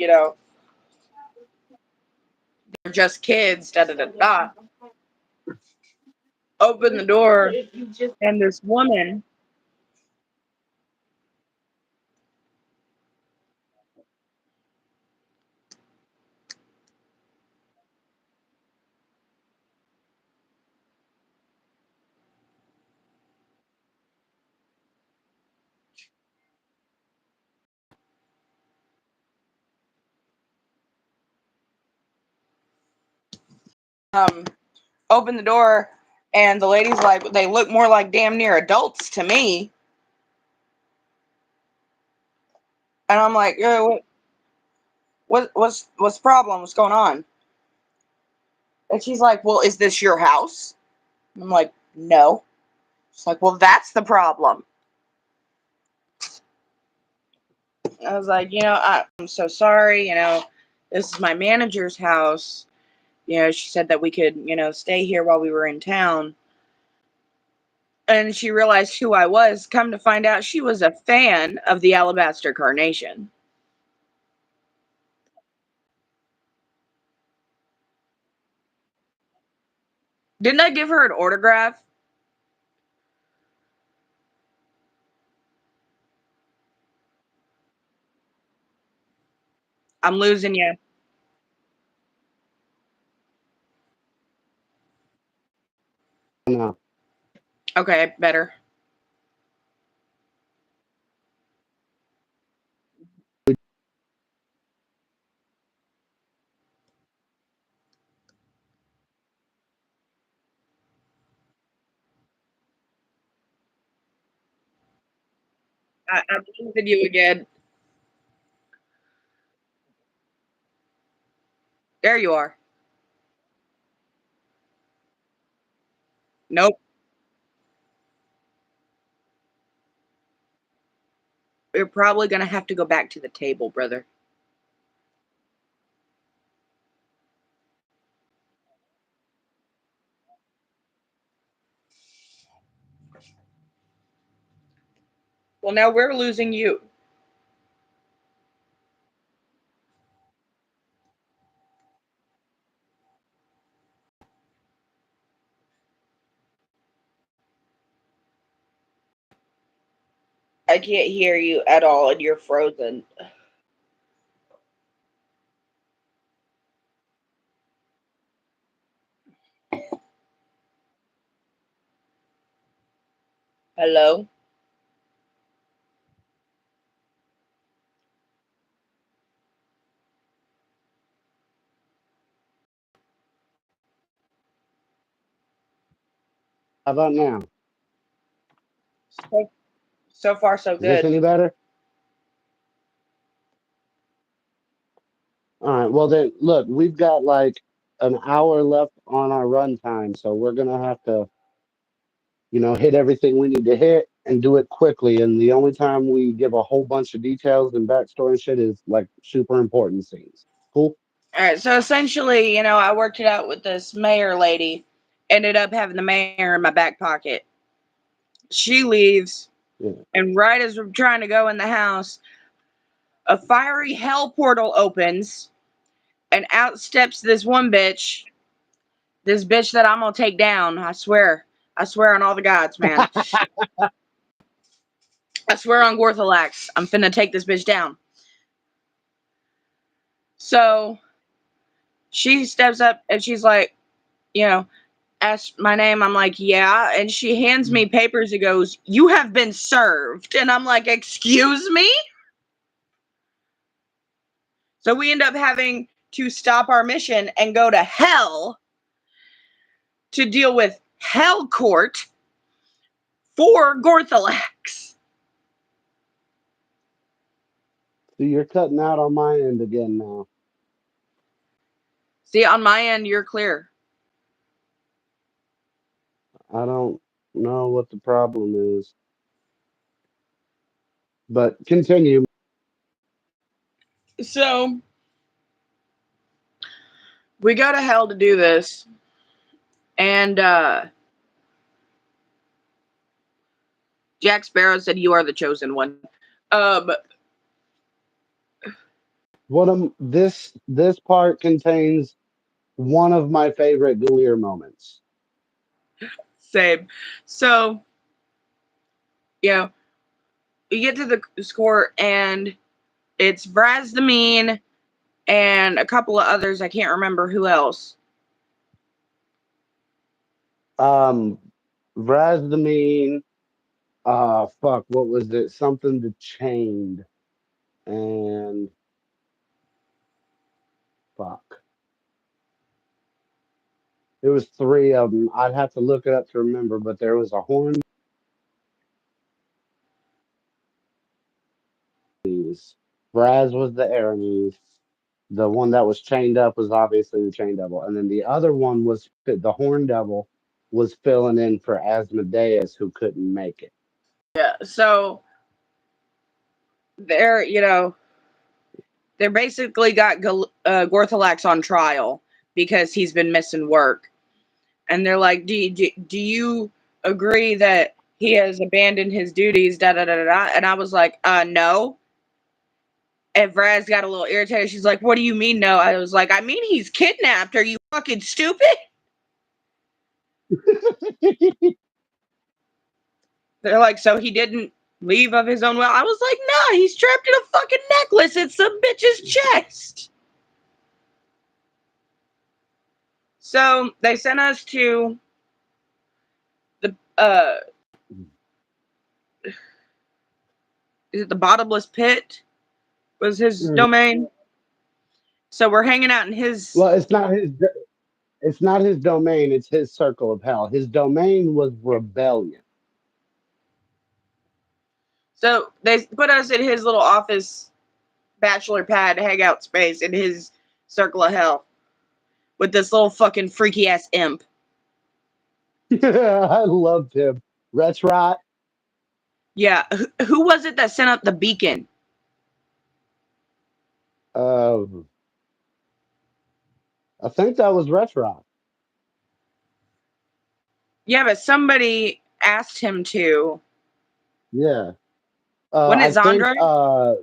they're just kids, da da da da. Open the door, and this woman um opened the door, and the lady's like, they look more like damn near adults to me. And I'm like, what's the problem? What's going on? And she's like, well, is this your house? And I'm like, no. She's like, well, that's the problem. I was like, I'm so sorry. This is my manager's house. She said that we could, stay here while we were in town. And she realized who I was. Come to find out, she was a fan of the Alabaster Carnation. Didn't I give her an autograph? I'm losing you. No. Okay, better. I'm losing you again. There you are. Nope. You're probably gonna have to go back to the table, brother. Well, now we're losing you. I can't hear you at all, and you're frozen. Hello? How about now? So far, so Is this good. any better? All right. Well, then, look, we've got like an hour left on our run time, so we're gonna have to, hit everything we need to hit and do it quickly. And the only time we give a whole bunch of details and backstory and shit is like super important scenes. Cool. All right, so essentially, I worked it out with this mayor lady. Ended up having the mayor in my back pocket. She leaves, Yeah. and right as we're trying to go in the house, a fiery hell portal opens, and out steps this one bitch. This bitch that I'm gonna take down. I swear. I swear on all the gods, man. I swear on Gorthalax. I'm finna take this bitch down. So she steps up and she's like, asks my name. I'm like, yeah. And she hands me papers and goes, "You have been served." And I'm like, "Excuse me?" So we end up having to stop our mission and go to hell to deal with Hell Court for Gorthalax. So you're cutting out on my end again now. See, on my end, you're clear. I don't know what the problem is, but continue. So we go to hell to do this. And Jack Sparrow said, "You are the chosen one." Um, This part contains one of my favorite Gallier moments. Same. So, you know, we get to the score, and it's Vraz the Mean and a couple of others. I can't remember who else. Um, Vraz the Mean. Fuck, what was it? Something to Chained, and fuck. It was three of them. I'd have to look it up to remember, but there was a horn. Vraz was the Aramis. The one that was chained up was obviously the Chain Devil, and then the other one was the Horn Devil was filling in for Asmodeus, who couldn't make it. Yeah. So they're basically got Gorthalax on trial because he's been missing work, and they're like, "Do you agree that he has abandoned his duties?" Da da da da. Da. And I was like, no." And Vraz got a little irritated. She's like, "What do you mean, no?" I was like, "I mean, he's kidnapped. Are you fucking stupid?" They're like, "So he didn't leave of his own will?" I was like, "Nah, he's trapped in a fucking necklace in some bitch's chest." So they sent us to the is it the bottomless pit? Was his Mhm. domain? So we're hanging out in his. Well, it's not his. It's not his domain. It's his circle of hell. His domain was rebellion. So they put us in his little office bachelor pad hangout space in his circle of hell with this little fucking freaky ass imp. I loved him. Retrot. Yeah, who was it that sent up the beacon? Um, I think that was Retrot. Yeah, but somebody asked him to. Yeah. Wasn't I it think. Zandra?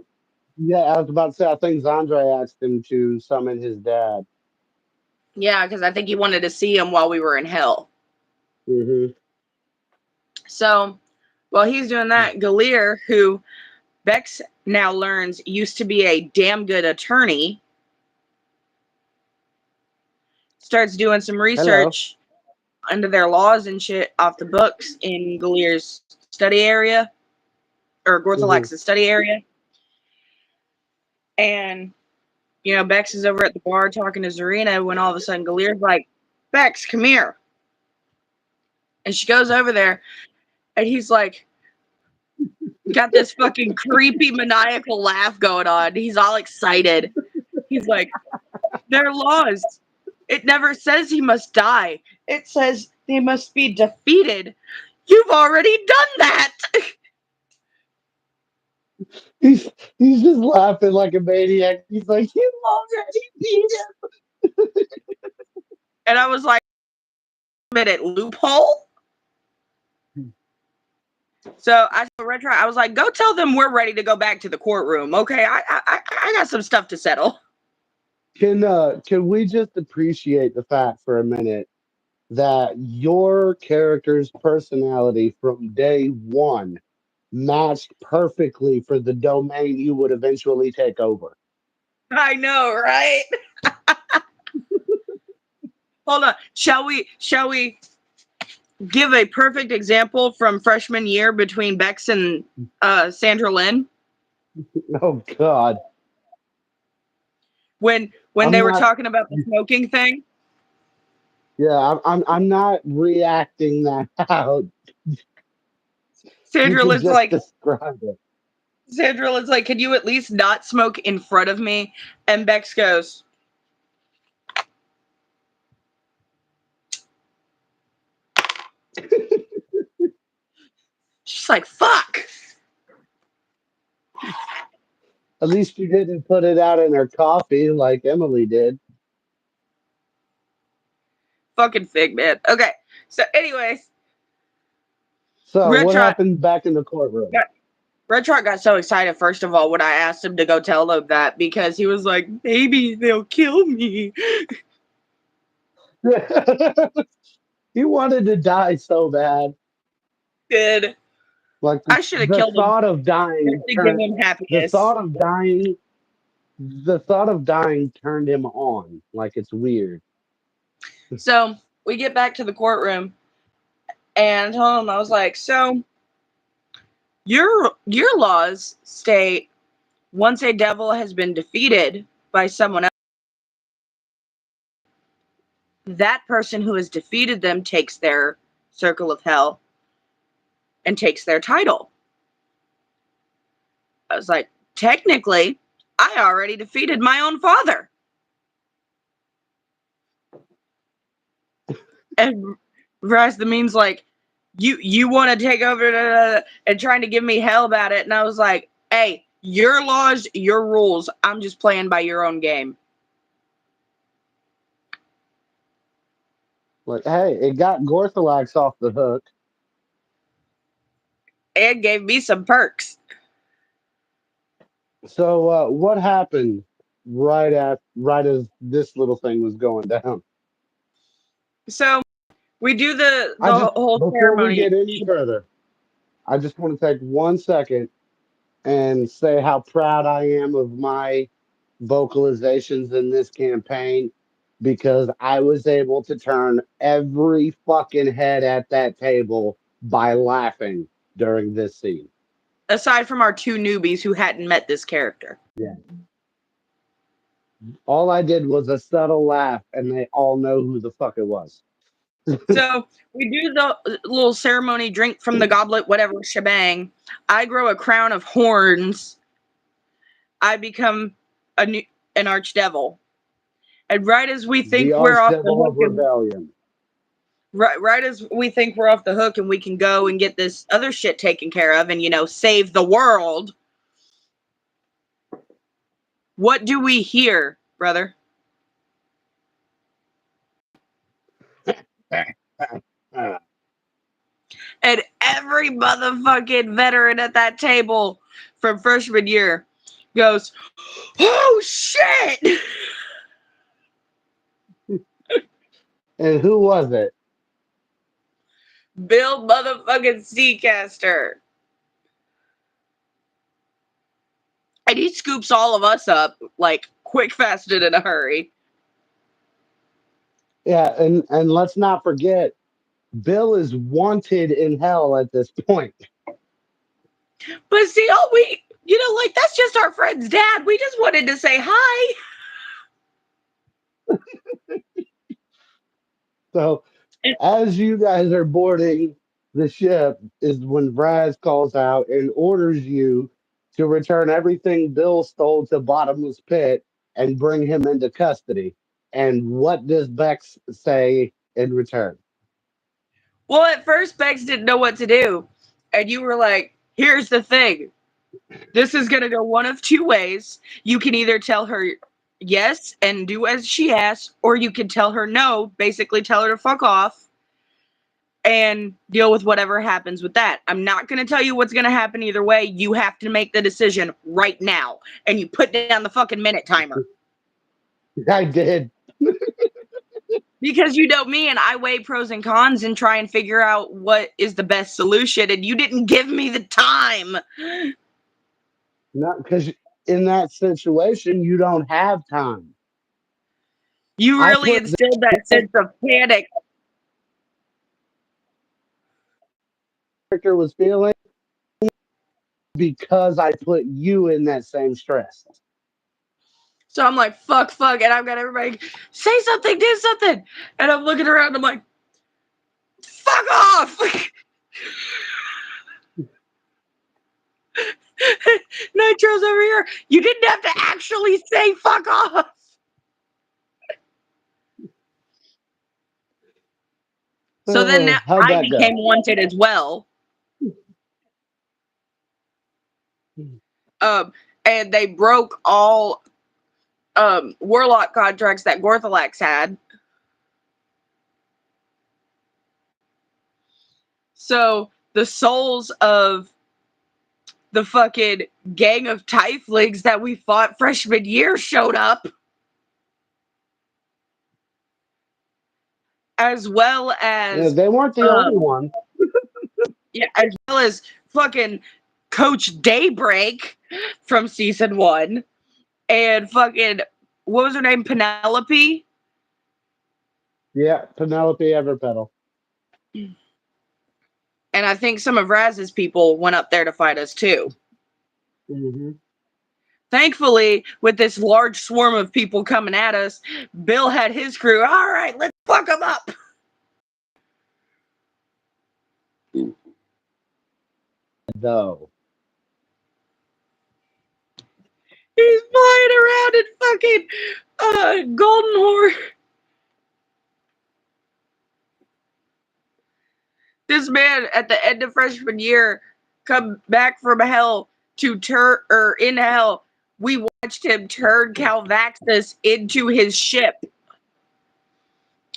Yeah, I was about to say. I think Zandre asked him to summon his dad. Yeah, because I think he wanted to see him while we were in hell. Hmm. So while he's doing that, Galir, who Bex now learns used to be a damn good attorney, starts doing some Hello. research under their laws and shit off the books in Galir's study area, or Hmm. Gorthalax's study area. And, Bex is over at the bar talking to Zarina when all of a sudden Galir's like, Bex, come here. And she goes over there and he's like, got this fucking creepy maniacal laugh going on. He's all excited. He's like, their laws. It never says he must die. It says they must be defeated. You've already done that. He's he's just laughing like a maniac. He's like, you already beat And I was like, minute loophole. him. So I told Retro, I was like, go tell them we're ready to go back to the courtroom. Okay, I got some stuff to settle. Can we just appreciate the fact for a minute that your character's personality from day one matched perfectly for the domain you would eventually take over? I know, right? Hold on. Shall we give a perfect example from freshman year between Bex and Sandra Lynn? Oh God. When I'm they were not. talking about the smoking thing, Yeah, I'm not reacting that out. You Sandra can Lynn's just like, describe it. can you at least not smoke in front of me? And Bex goes, she's like, fuck. At least you didn't put it out in her coffee like Emily did. Fucking figment. Okay. So anyways, So Red what Trot happened back in the courtroom? got Red Trot got so excited, first of all, when I asked him to go tell them that, because he was like, maybe they'll kill me. He wanted to die so bad. Good. Like I should have the killed him thought of just dying to give turned him the happiness. thought of dying the thought of dying turned him on. Like it's weird. So we get back to the courtroom and I told him, I was like, so your laws state once a devil has been defeated by someone else, that person who has defeated them takes their circle of hell and takes their title. I was like, technically, I already defeated my own father. And Raz the meme's like, you want to take over and trying to give me hell about it. And I was like, hey, your laws, your rules. I'm just playing by your own game. Like, hey, it got Gorthalax off the hook. And gave me some perks. So what happened right as this little thing was going down? So we do I the just whole before we ceremony. get any further, I just want to take 1 second and say how proud I am of my vocalizations in this campaign because I was able to turn every fucking head at that table by laughing during this scene. Aside from our two newbies who hadn't met this character. Yeah. All I did was a subtle laugh and they all know who the fuck it was. So we do the little ceremony, drink from the goblet, whatever shebang. I grow a crown of horns. I become an archdevil. And right as we The think we're off the Archdevil hook, of Rebellion. right as we think we're off the hook and we can go and get this other shit taken care of and, save the world, what do we hear, brother? And every motherfucking veteran at that table from freshman year goes, "Oh shit!" And who was it? Bill motherfucking Seacaster. And he scoops all of us up, like, quick, fast, and in a hurry. Yeah, and let's not forget, Bill is wanted in hell at this point. But see, all we, like, that's just our friend's dad. We just wanted to say hi. So as you guys are boarding the ship is when Raz calls out and orders you to return everything Bill stole to Bottomless Pit and bring him into custody. And what does Bex say in return? Well, at first, Bex didn't know what to do. And you were like, here's the thing. This is going to go one of two ways. You can either tell her yes and do as she asks, or you can tell her no, basically tell her to fuck off and deal with whatever happens with that. I'm not going to tell you what's going to happen either way. You have to make the decision right now. And you put down the fucking minute timer. I did. Because you know me and I weigh pros and cons and try and figure out what is the best solution. And you didn't give me the time. Not because in that situation you don't have time. You I really put the instilled that sense of panic. character was feeling because I put you in that same stress. So I'm like, fuck. And I've got everybody, say something, do something. And I'm looking around, I'm like, fuck off. Nitro's over here. You didn't have to actually say fuck off. So then now How'd I that became go? wanted as well. Um, and they broke all warlock contracts that Gorthalax had. So the souls of the fucking gang of tieflings that we fought freshman year showed up. As well Yeah, as they weren't the only one. yeah, as well as fucking Coach Daybreak from season 1 and fucking what was her name, Penelope, Yeah, Penelope Everpedal. and I think some of Raz's people went up there to fight us too. Mm-hmm. Thankfully, with this large swarm of people coming at us, Bill had his crew. All right, let's fuck them up. Though. He's flying around in fucking golden horse. This man at the end of freshman year come back from hell to turn or in hell. We watched him turn Calvaxus into his ship,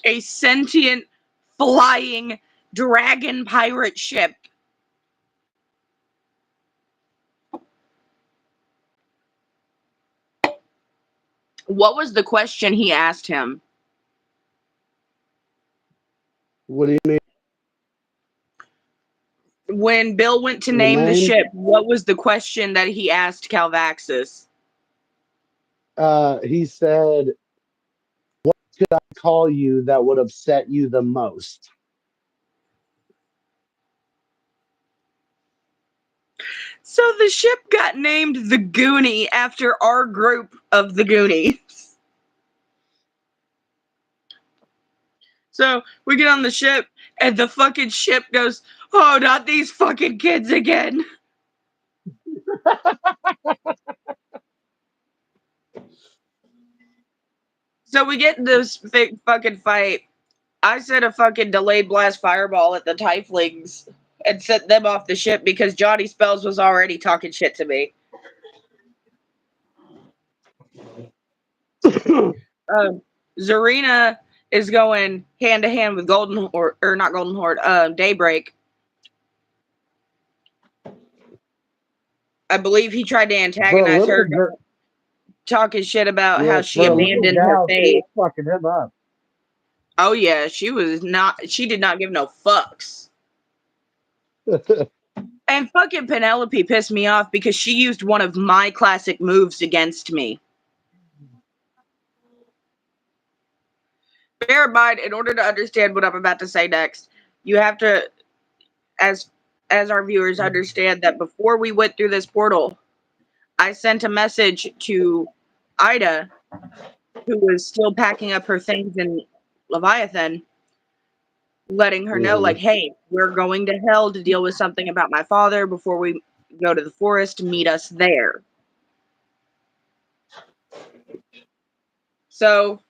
a sentient flying dragon pirate ship. What was the question he asked him? What do you mean? When Bill went to The name the name? ship, what was the question that he asked Calvaxus? He said, "What could I call you that would upset you the most?" So the ship got named the Goonie after our group of the Goonies. So we get on the ship, and the fucking ship goes, "Oh, not these fucking kids again." So we get in this big fucking fight, I sent a fucking delayed blast fireball at the Tieflings and sent them off the ship because Johnny Spells was already talking shit to me. Zarina is going hand to hand with Golden Horde, or not Golden Horde, Daybreak. I believe he tried to For a antagonize little her, girl, talking shit about how yeah, she for a little abandoned her gal, she faith. was fucking him up. Oh yeah, she did not give no fucks. And fucking Penelope pissed me off because she used one of my classic moves against me. Bear in mind, in order to understand what I'm about to say next, you have to, as our viewers understand, that before we went through this portal, I sent a message to Ida, who was still packing up her things in Leviathan, letting her know, like, hey, we're going to hell to deal with something about my father before we go to the forest. Meet us there. So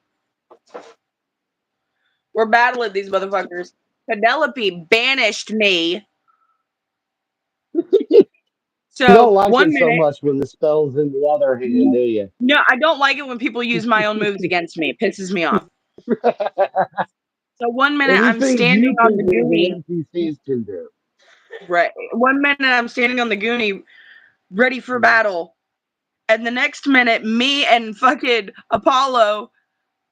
we're battling these motherfuckers. Penelope banished me. You don't So like one it so minute, much when the spell's in the other hand, do you? no, I don't like it when people use my own moves against me. It pisses me off. So one minute I'm Anything standing you on can the do, Goonie. the NPCs can do. Right. One minute I'm standing on the Goonie, ready for battle. And the next minute, me and fucking Apollo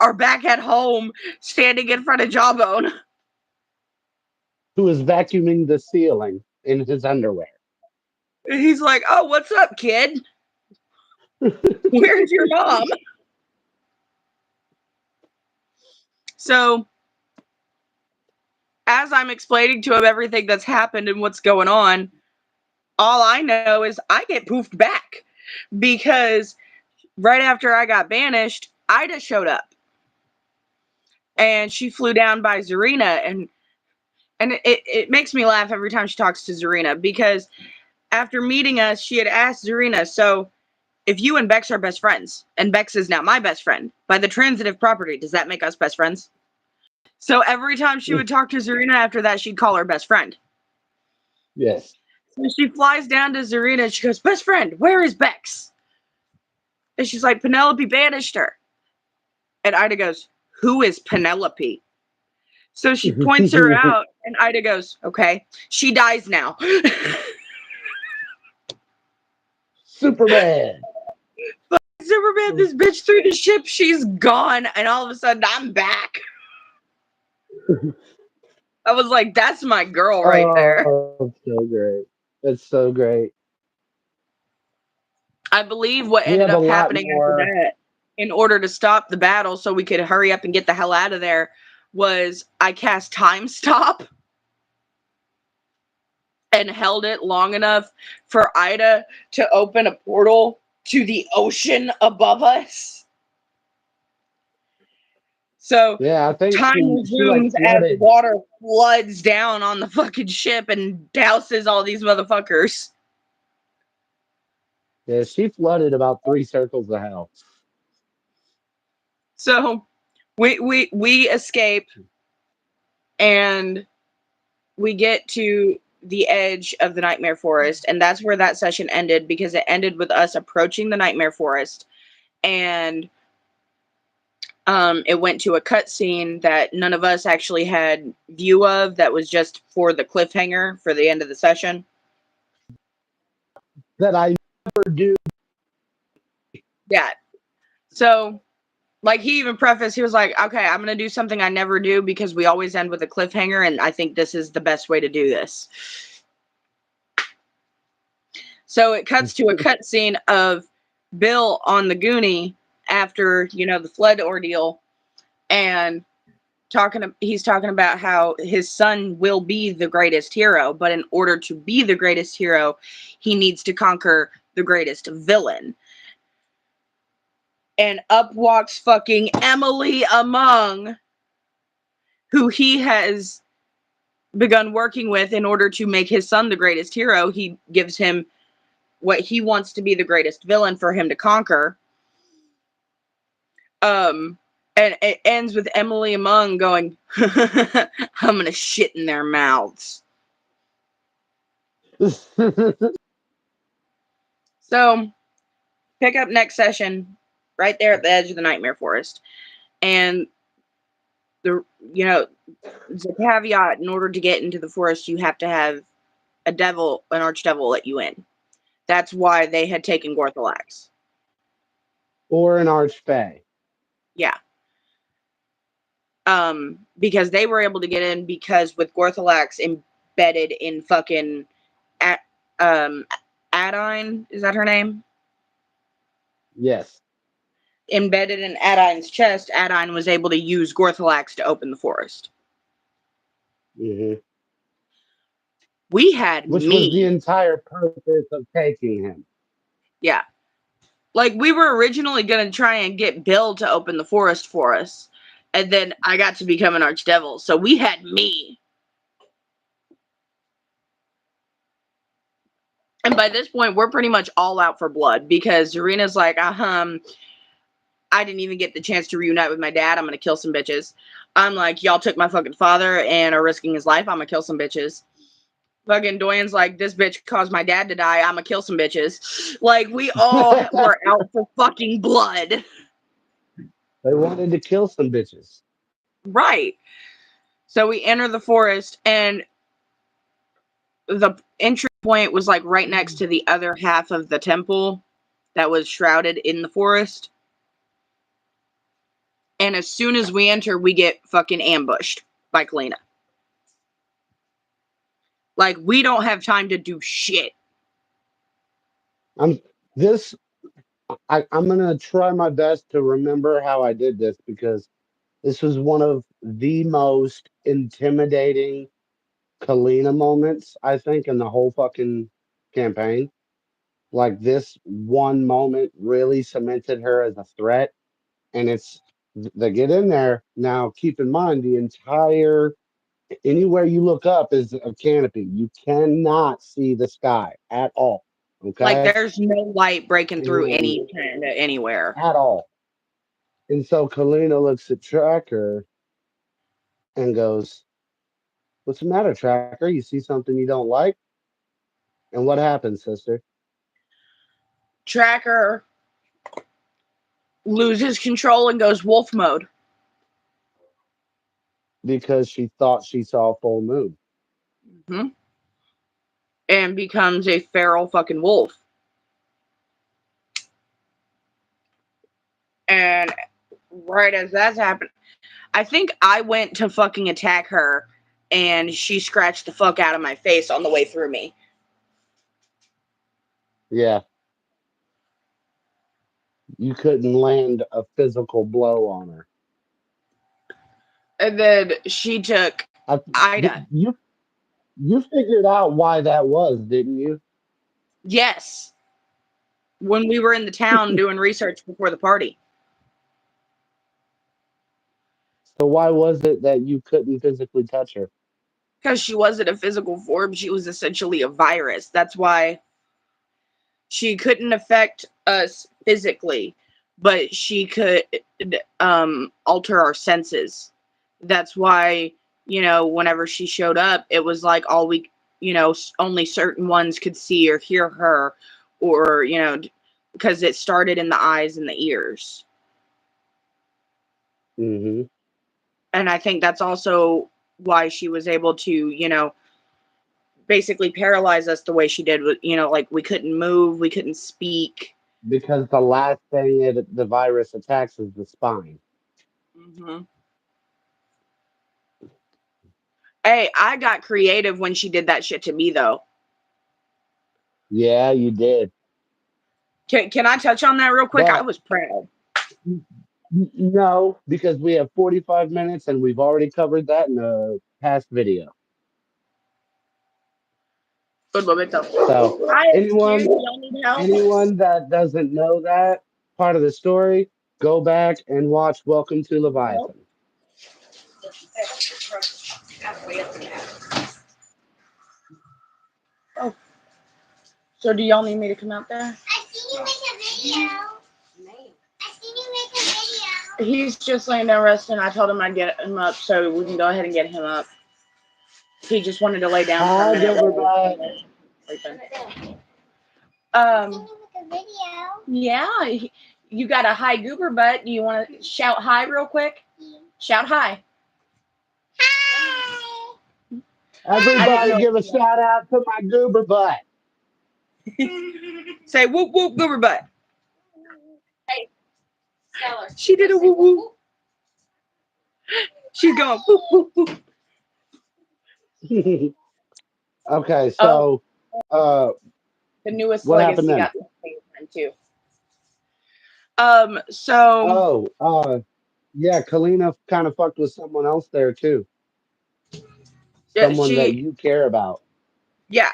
are back at home, standing in front of Jawbone. Who is vacuuming the ceiling in his underwear? And he's like, "Oh, what's up, kid? Where's your mom?" So, as I'm explaining to him everything that's happened and what's going on, all I know is I get poofed back because right after I got banished, Ida showed up. And she flew down by Zarina, and it makes me laugh every time she talks to Zarina because after meeting us, she had asked Zarina, so if you and Bex are best friends, and Bex is now my best friend, by the transitive property, does that make us best friends? So every time she would talk to Zarina after that, she'd call her best friend. Yes. So she flies down to Zarina and she goes, "Best friend, where is Bex?" And she's like, "Penelope banished her." And Ida goes, "Who is Penelope?" So she points her out, and Ida goes, "Okay, she dies now." Superman. Superman, this bitch threw the ship, she's gone, and all of a sudden I'm back. I was like, that's my girl right there. Oh, so great. It's so great. I believe what We ended have a up lot happening after more. that, in order to stop the battle so we could hurry up and get the hell out of there, was I cast Time Stop and held it long enough for Ida to open a portal to the ocean above us. So Yeah, I think time she like resumes as flooded. water floods down on the fucking ship and douses all these motherfuckers. Yeah, she flooded about 3 circles of hell. So we escape and we get to the edge of the Nightmare Forest, and that's where that session ended because it ended with us approaching the Nightmare Forest, and it went to a cutscene that none of us actually had view of. That was just for the cliffhanger for the end of the session. That I never do. Yeah. So, like, he even prefaced, he was like, "Okay, I'm gonna do something I never do because we always end with a cliffhanger, and I think this is the best way to do this." So it cuts to a cutscene of Bill on the Goonie after, the flood ordeal, and he's talking about how his son will be the greatest hero, but in order to be the greatest hero, he needs to conquer the greatest villain. And up walks fucking Emily Among, who he has begun working with in order to make his son the greatest hero. He gives him what he wants to be the greatest villain for him to conquer. And And it ends with Emily Among going, I'm gonna shit in their mouths. So pick up next session right there at the edge of the Nightmare Forest. And the the caveat, in order to get into the forest, you have to have an archdevil let you in. That's why they had taken Gorthalax. Or an archfey. Yeah. Because they were able to get in because with Gorthalax embedded in fucking Adine, is that her name? Yes. Embedded in Adine's chest, Adine was able to use Gorthalax to open the forest. Hmm. We had Which was the me. entire purpose of taking him. Yeah. Like, we were originally going to try and get Bill to open the forest for us. And then I got to become an archdevil. So we had me. And by this point, we're pretty much all out for blood. Because Zarina's like, I didn't even get the chance to reunite with my dad. I'm going to kill some bitches. I'm like, y'all took my fucking father and are risking his life. I'm going to kill some bitches. Fucking Doyen's like, this bitch caused my dad to die. I'm going to kill some bitches. Like, we all were out for fucking blood. They wanted to kill some bitches. Right. So we enter the forest, and the entry point was like right next to the other half of the temple that was shrouded in the forest. And as soon as we enter, we get fucking ambushed by Kalina. Like, we don't have time to do shit. I'm this. I'm gonna try my best to remember how I did this because this was one of the most intimidating Kalina moments I think in the whole fucking campaign. Like this one moment really cemented her as a threat, and it's they get in there now. Keep in mind the entire anywhere you look up is a canopy. You cannot see the sky at all. Like, Okay, there's no light breaking through and any kind of anywhere. at all. And so Kalina looks at Tracker and goes, "What's the matter, Tracker? You see something you don't like?" And what happens, sister? Tracker loses control and goes wolf mode. Because she thought she saw a full moon. Mm-hmm. And becomes a feral fucking wolf. And right as that's happened, I think I went to fucking attack her, and she scratched the fuck out of my face on the way through me. Yeah, you couldn't land a physical blow on her. And then she took I, Ida. you figured out why that was, didn't you? Yes. When we were in the town doing research before the party. So why was it that you couldn't physically touch her? Because she wasn't a physical form, she was essentially a virus. That's why she couldn't affect us physically, but she could alter our senses. That's why, whenever she showed up, it was like only certain ones could see or hear her, or, because it started in the eyes and the ears. Mm-hmm. And I think that's also why she was able to, basically paralyze us the way she did. Like, we couldn't move, we couldn't speak. Because the last thing the virus attacks is the spine. Mm-hmm. Hey, I got creative when she did that shit to me, though. Yeah, you did. Can I touch on that real quick? I But was proud. no, because we have 45 minutes and we've already covered that in a past video. Good momento. So Hi, excuse anyone me. Y'all need help? anyone that doesn't know that part of the story, go back and watch Welcome to Help? Leviathan. Oh, so do y'all need me to come out there? I seen you make a video. I seen you make a video. He's just laying there resting. I told him I'd get him up so we can go ahead and get him up. He just wanted to lay down for a Hi, minute while we Gooberbot. were sleeping. Yeah, you got a high goober butt. Do you want to shout hi real quick? Shout hi. Everybody give a shout out to my Gooberbot. Say whoop whoop goober butt. Hey, Stellar. She did a whoop whoop. She's going whoop whoop whoop. Okay, Oh, so the newest what happened legacy then? got the same time too. So Yeah, Kalina kind of fucked with someone else there too. yeah, Someone that you care about.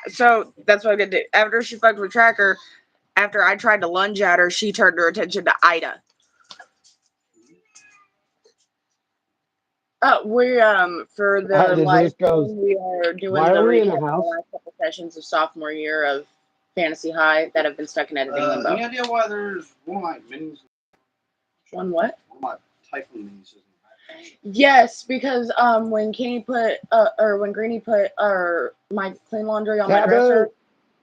so that's what I did. Do. After she fucked with Tracker, after I tried to lunge at her, she turned her attention to Ida. We for How the did live this go? stream, we are doing Why the are we in recap a of the house? last couple sessions of sophomore year of Fantasy High that have been stuck in editing limbo. Any idea why there's one of my minis? One what? One of my Typhoon minis is in the background. Yes, because when Kenny put or when Greeny put my clean laundry on my dresser,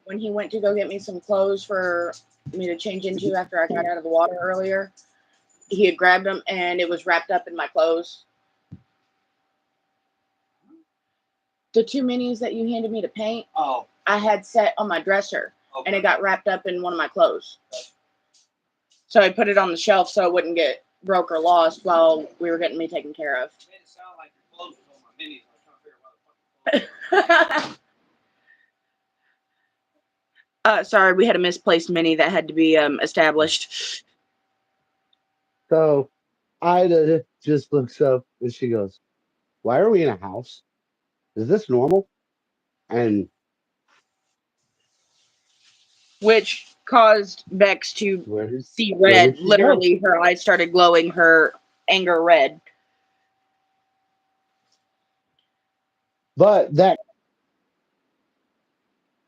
when he went to go get me some clothes for me to change into after I got out of the water earlier, he had grabbed them and it was wrapped up in my clothes. The two minis that you handed me to paint, I had set on my dresser, and it got wrapped up in one of my clothes. So I put it on the shelf so it wouldn't get broke or lost while we were getting me taken care of. It made it sound like your clothes was on my minis. I was trying to figure out why the fuck. Sorry, we had a misplaced mini that had to be established. So Ida just looks up and she goes, "Why are we in a house? Is this normal?" And Which caused Bex to where did see where red. did she go? Literally, her eyes started glowing, her anger red. But that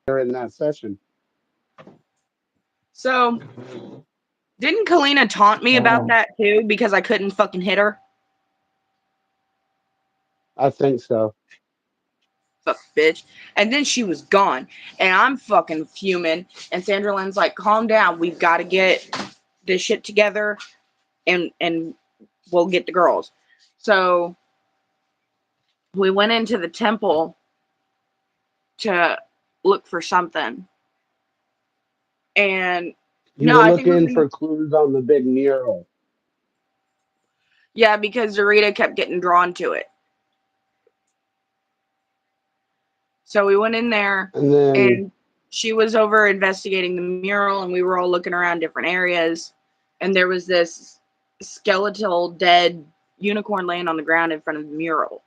in that session. So, didn't Kalina taunt me about that too because I couldn't fucking hit her? I think so. Fuck, bitch. And then she was gone. And I'm fucking fuming. And Sandra Lynn's like, calm down. We've got to get this shit together and we'll get the girls. So we went into the temple to look for something. And You no, were I think looking for clues on the big mural. yeah, because Zarita kept getting drawn to it. So we went in there And then and she was over investigating the mural and we were all looking around different areas. And there was this skeletal dead unicorn laying on the ground in front of the mural.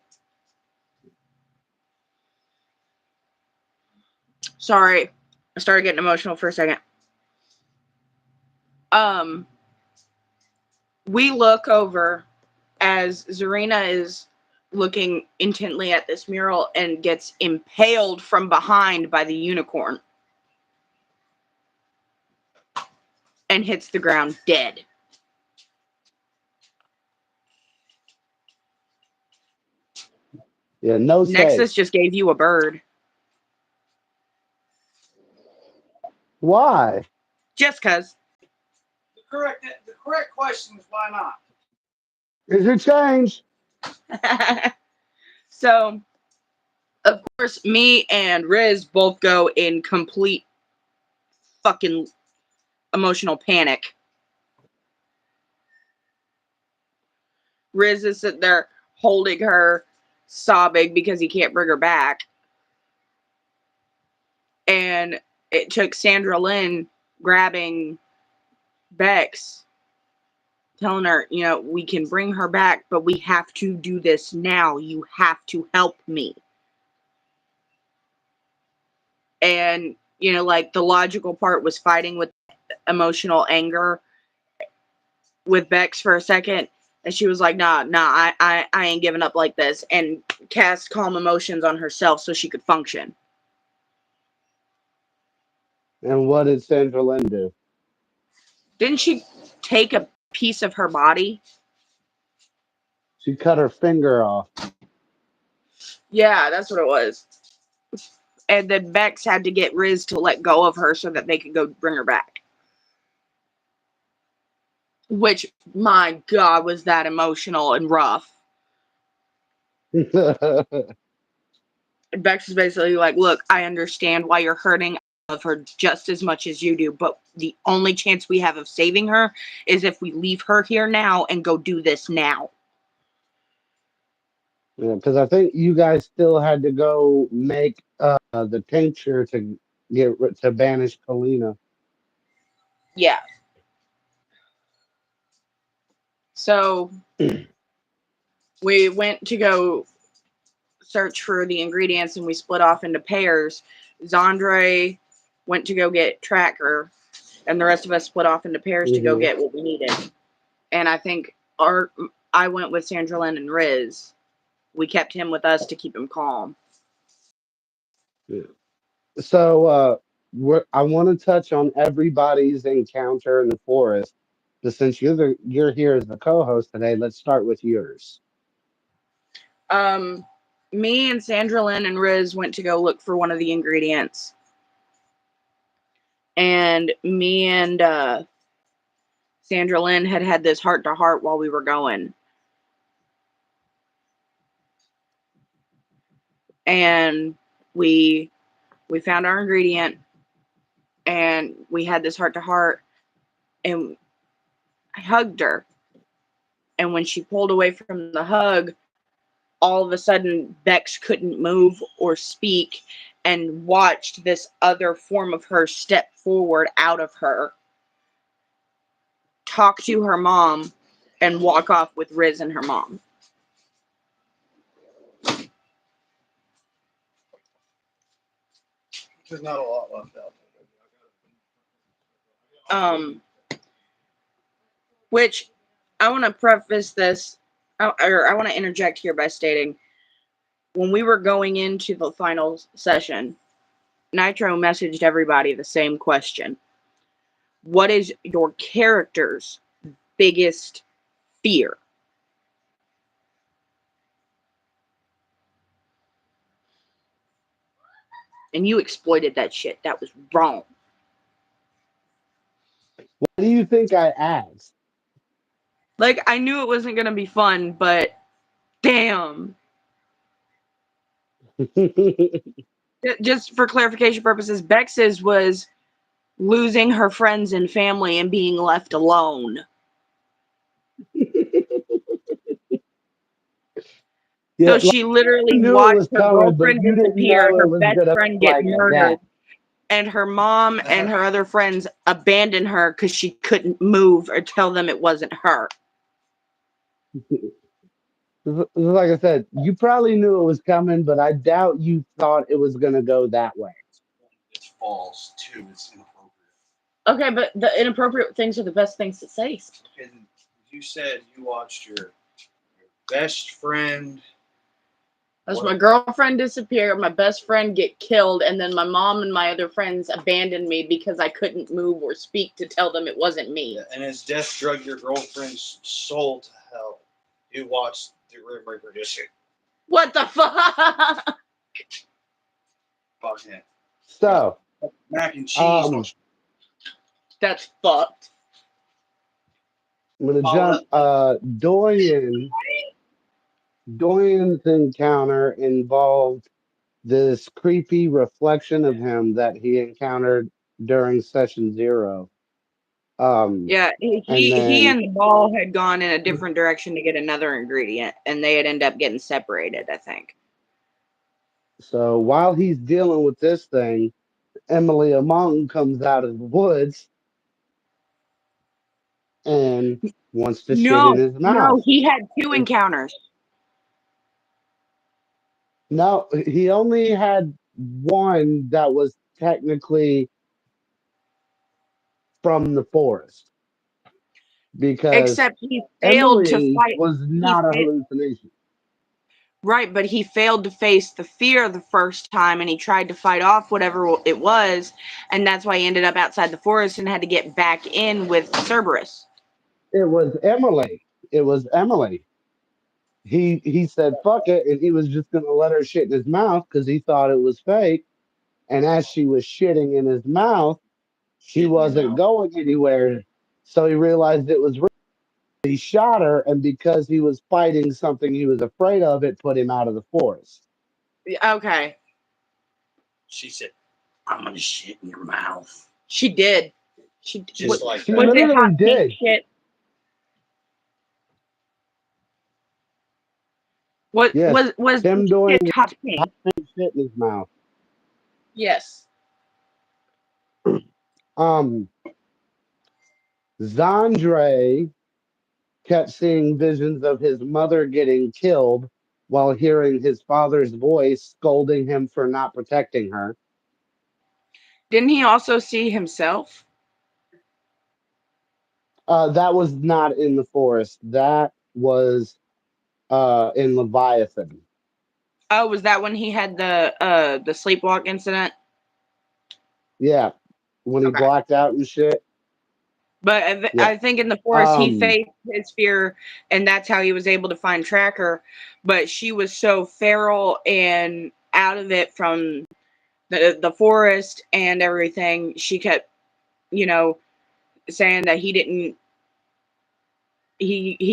Sorry, I started getting emotional for a second. We look over as Zarina is looking intently at this mural and gets impaled from behind by the unicorn and hits the ground dead. yeah, no Nexus save. just gave you a bird. Why? Just cause. The correct question is why not? Is it changed? So, of course, me and Riz both go in complete fucking emotional panic. Riz is sitting there holding her, sobbing because he can't bring her back. And it took Sandra Lynn grabbing Bex, telling her, you know, we can bring her back, but we have to do this now. You have to help me. And, you know, like the logical part was fighting with emotional anger with Bex for a second. And she was like, nah, I ain't giving up like this. And cast calm emotions on herself so she could function. And what did Sandra Lynn do? Didn't she take a piece of her body? She cut her finger off. Yeah, that's what it was. And then Bex had to get Riz to let go of her so that they could go bring her back. Which, my God, was that emotional and rough. And Bex is basically like, look, I understand why you're hurting. I love her just as much as you do, but the only chance we have of saving her is if we leave her here now and go do this now. Yeah, because I think you guys still had to go make the tincture to to banish Kalina. Yeah. So we went to go search for the ingredients and we split off into pairs. Zandre went to go get Tracker, and the rest of us split off into pairs to go Hmm. get what we needed. And I think I went with Sandra Lynn and Riz. We kept him with us to keep him calm. So I want to touch on everybody's encounter in the forest. But since you're here as the co-host today, let's start with yours. Me and Sandra Lynn and Riz went to go look for one of the ingredients. And me and Sandra Lynn had this heart-to-heart while we were going. And we found our ingredient and we had this heart-to-heart and I hugged her. And when she pulled away from the hug, all of a sudden Bex couldn't move or speak and watched this other form of her step forward out of her, talk to her mom, and walk off with Riz and her mom. There's not a lot left out Um, which I want to preface this, or I want to interject here by stating, when we were going into the final session, Nitro messaged everybody the same question. What is your character's biggest fear? And you exploited that shit. That was wrong. What do you think I asked? Like, I knew it wasn't going to be fun, but damn. Just for clarification purposes, Bex's was losing her friends and family and being left alone. Yeah, So like, she you literally knew it watched was her coming, but girlfriend you didn't disappear, know it her was best gonna friend be get like that. murdered, and her mom and her other friends abandon her because she couldn't move or tell them it wasn't her. Like I said, you probably knew it was coming, but I doubt you thought it was gonna go that way. It's false too. It's inappropriate. Okay, but the inappropriate things are the best things to say. And you said you watched your best friend. As my girlfriend disappeared, my best friend get killed, and then my mom and my other friends abandoned me because I couldn't move or speak to tell them it wasn't me. And his death drug your girlfriend's soul to hell. You watched the Rim Reaper disappear. What the fuck? Fuck him. So, Mac and cheese. um, That's fucked. I'm gonna jump. Dorian's encounter involved this creepy reflection of him that he encountered during session 0. Yeah, And he then and the ball had gone in a different direction to get another ingredient, and they had ended up getting separated, I think. so while he's dealing with this thing, Emily Among comes out of the woods and wants to shit in his No, mouth. he had two encounters. No, he only had one that was technically from the forest because Except he failed to Emily fight. was not a hallucination. Right, but he failed to face the fear the first time, and he tried to fight off whatever it was, and that's why he ended up outside the forest and had to get back in with Cerberus. It was Emily. It was Emily. he said fuck it, and he was just gonna let her shit in his mouth because he thought it was fake. And as she was shitting in his mouth, she wasn't going anywhere. So he realized it was real. He shot her, and because he was fighting something he was afraid of, it put him out of the forest. Okay. She said, "I'm gonna shit in your mouth." She did. Just like She Was that. it hot literally pink did. shit? What Yes, was the him doing shit hot pink? shit in his mouth. Yes. Um, Zandre kept seeing visions of his mother getting killed while hearing his father's voice scolding him for not protecting her. Didn't he also see himself? That was not in the forest. That was in Leviathan. Oh, was that when he had the sleepwalk incident? Yeah, when he Okay. blacked out and shit. But Yeah. I think in the forest he Um. faced his fear, and that's how he was able to find Tracker. But she was so feral and out of it from the forest and everything. She kept, you know, saying that he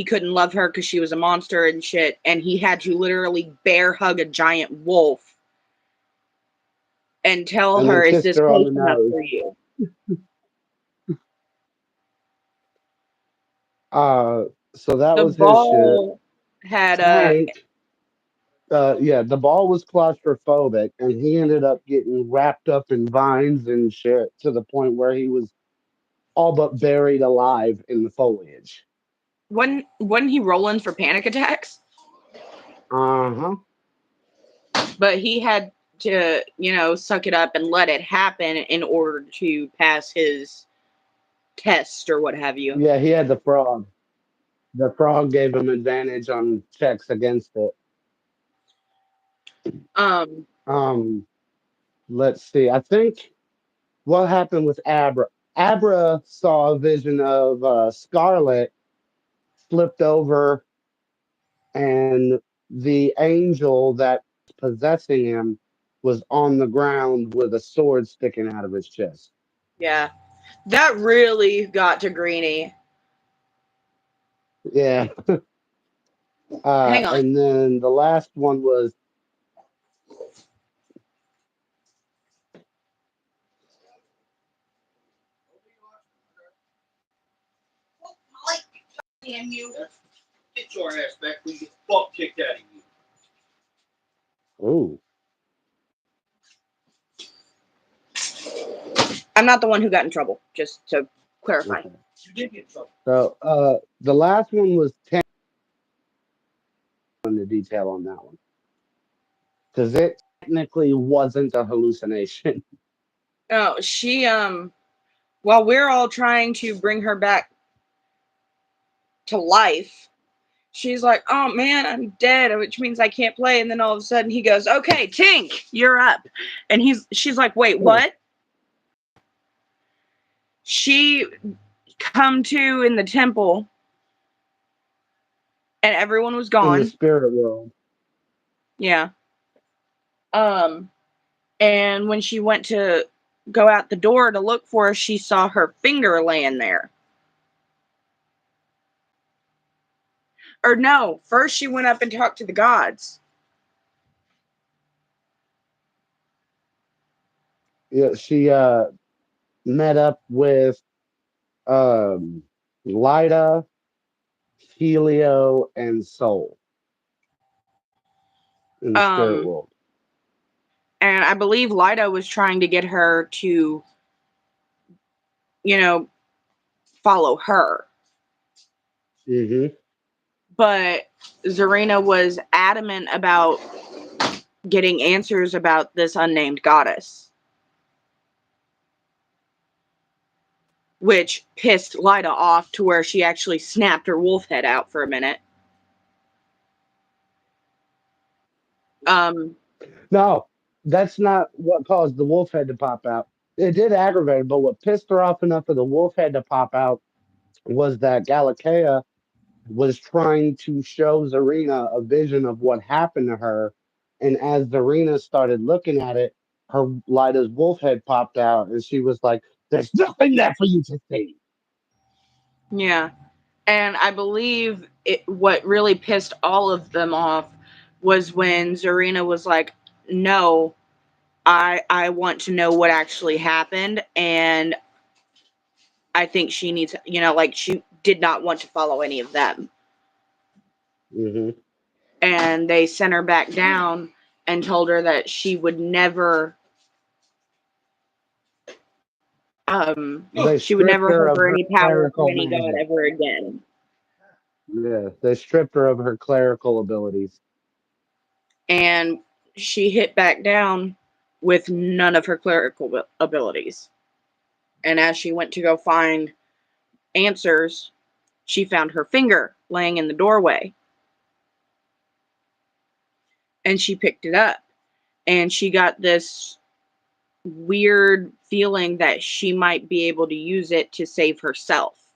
couldn't love her because she was a monster and shit, and he had to literally bear hug a giant wolf and tell And then her, "Is kissed this her on close the enough nose. for you?" Uh. So that The was his shit. ball had Tank. Yeah, the ball was claustrophobic, and he ended up getting wrapped up in vines and shit to the point where he was all but buried alive in the foliage. wasn't he rolling for panic attacks? Uh huh. But he had to, suck it up and let it happen in order to pass his test or what have you. Yeah, he had the frog. The frog gave him advantage on checks against it. Um, Um, let's see. I think what happened with Abra. Abra saw a vision of Scarlet flipped over, and the angel that was possessing him was on the ground with a sword sticking out of his chest. yeah, that really got to Greenie. Yeah. Hang on. And then the last one was Damn you. Get your ass back when you get fuck kicked out of you. oh. I'm not the one who got in trouble, just to clarify. Okay. You did get in trouble. So the last one was 10 on the detail on that one because it technically wasn't a hallucination. Oh, she while we're all trying to bring her back to life, she's like, "Oh man, I'm dead," which means I can't play. And then all of a sudden he goes, "Okay, Tink, you're up." And she's like, "Wait, what?" She come to in the temple and everyone was In the gone. spirit world. Yeah. Um and when she went to go out the door to look for her, she saw her finger laying there. Or no, first she went up and talked to the gods. Yeah, she met up with um, Lyda, Helio, and Soul in the spirit Um world. and I believe Lido was trying to get her to, you know, follow her. Hmm. But Zarina was adamant about getting answers about this unnamed goddess, which pissed Lida off to where she actually snapped her wolf head out for a minute. Um, No, that's not what caused the wolf head to pop out. It did aggravate her, but what pissed her off enough for the wolf head to pop out was that Galatea was trying to show Zarina a vision of what happened to her. And as Zarina started looking at it, her Lida's wolf head popped out, and she was like, "There's nothing there for you to see." Yeah. And I believe what really pissed all of them off was when Zarina was like, "No, I want to know what actually happened," and I think she needs, like she did not want to follow any of them, Hmm. and they sent her back down and told her that she would never, They she would stripped never her of harbor her any power from clerical any god magic. ever again. Yeah, they stripped her of her clerical abilities. And she hit back down with none of her clerical abilities. And as she went to go find answers, she found her finger laying in the doorway. And she picked it up. And she got this weird feeling that she might be able to use it to save herself.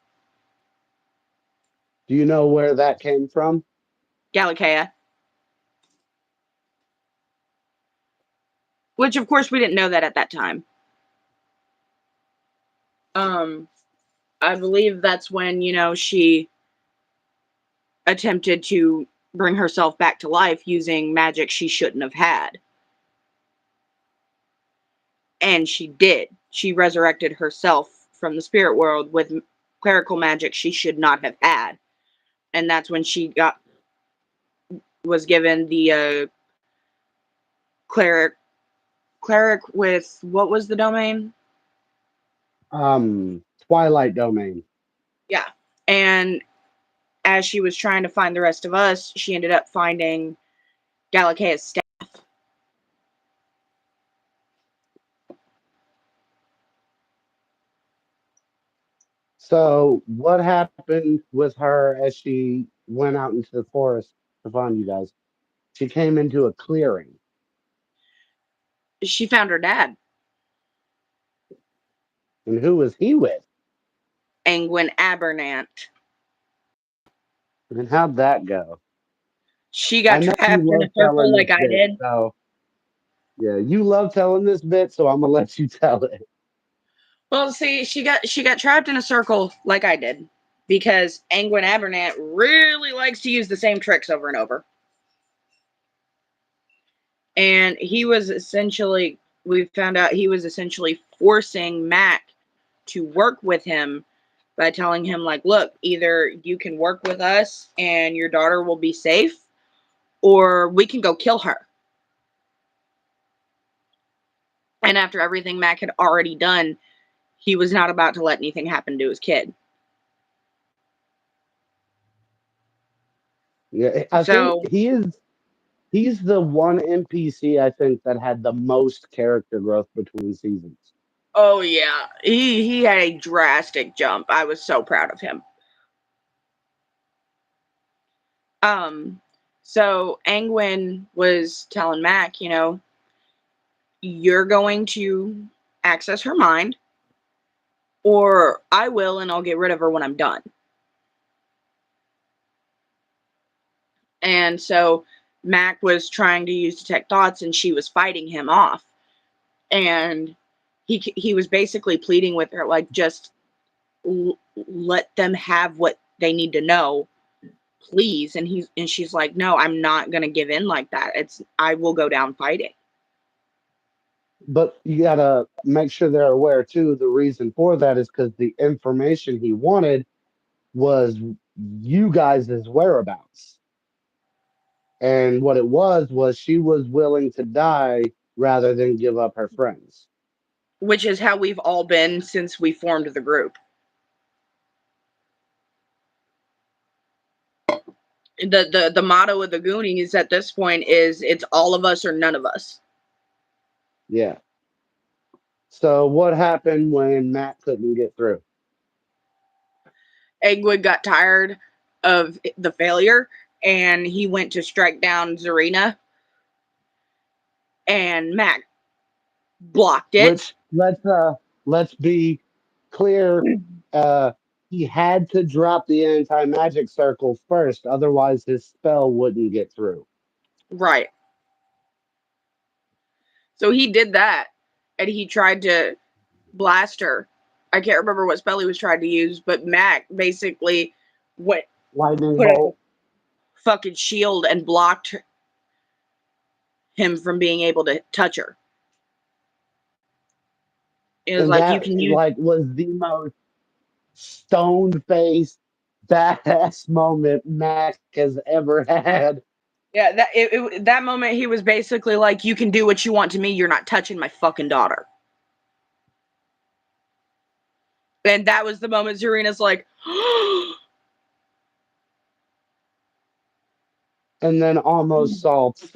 Do you know where that came from? Galakea. Which, of course, we didn't know that at that time. Um, I believe that's when, she attempted to bring herself back to life using magic she shouldn't have had. And she did. She resurrected herself from the spirit world with clerical magic she should not have had. And that's when she was given the cleric with, what was the domain? Twilight Domain. Yeah. And as she was trying to find the rest of us, she ended up finding Galakea's staff. So, what happened with her as she went out into the forest to find you guys? She came into a clearing. She found her dad, And who was he with? Angwin Abernant. And how'd that go? She I got know you trapped in love a circle telling this like I bit, did. so yeah, you love telling this bit, so I'm gonna let you tell it. Well, see, she got trapped in a circle like I did because Angwin Abernant really likes to use the same tricks over and over. And we found out he was essentially forcing Mac to work with him by telling him, like, look, either you can work with us and your daughter will be safe, or we can go kill her. And after everything Mac had already done, he was not about to let anything happen to his kid. Yeah, I think So, he's the one NPC I think that had the most character growth between seasons. oh yeah, he had a drastic jump. I was so proud of him. Um, so Angwin was telling Mac, you're going to access her mind, or I will, and I'll get rid of her when I'm done. And so Mac was trying to use detect thoughts, and she was fighting him off. And he was basically pleading with her, like, just let them have what they need to know, please. And she's like, no, I'm not gonna give in like that. I will go down fighting. But you gotta make sure they're aware too. The reason for that is because the information he wanted was you guys' whereabouts. And what it was she was willing to die rather than give up her friends. Which is how we've all been since we formed the group. The motto of the Goonies at this point is it's all of us or none of us. Yeah. So what happened when Matt couldn't get through? Eggwood got tired of the failure and he went to strike down Zarina, and Mac blocked it. Which let's be clear. he had to drop the anti magic circle first, otherwise his spell wouldn't get through. Right. So he did that, and he tried to blast her. I can't remember what spell he was trying to use, but Mac basically went Lightning put up a bolt, fucking shield and blocked him from being able to touch her. It was and like, you that can use. like was the most stone faced badass moment Mac has ever had. Yeah, that moment he was basically like, you can do what you want to me. You're not touching my fucking daughter. And that was the moment Zarina's like, And then almost salts.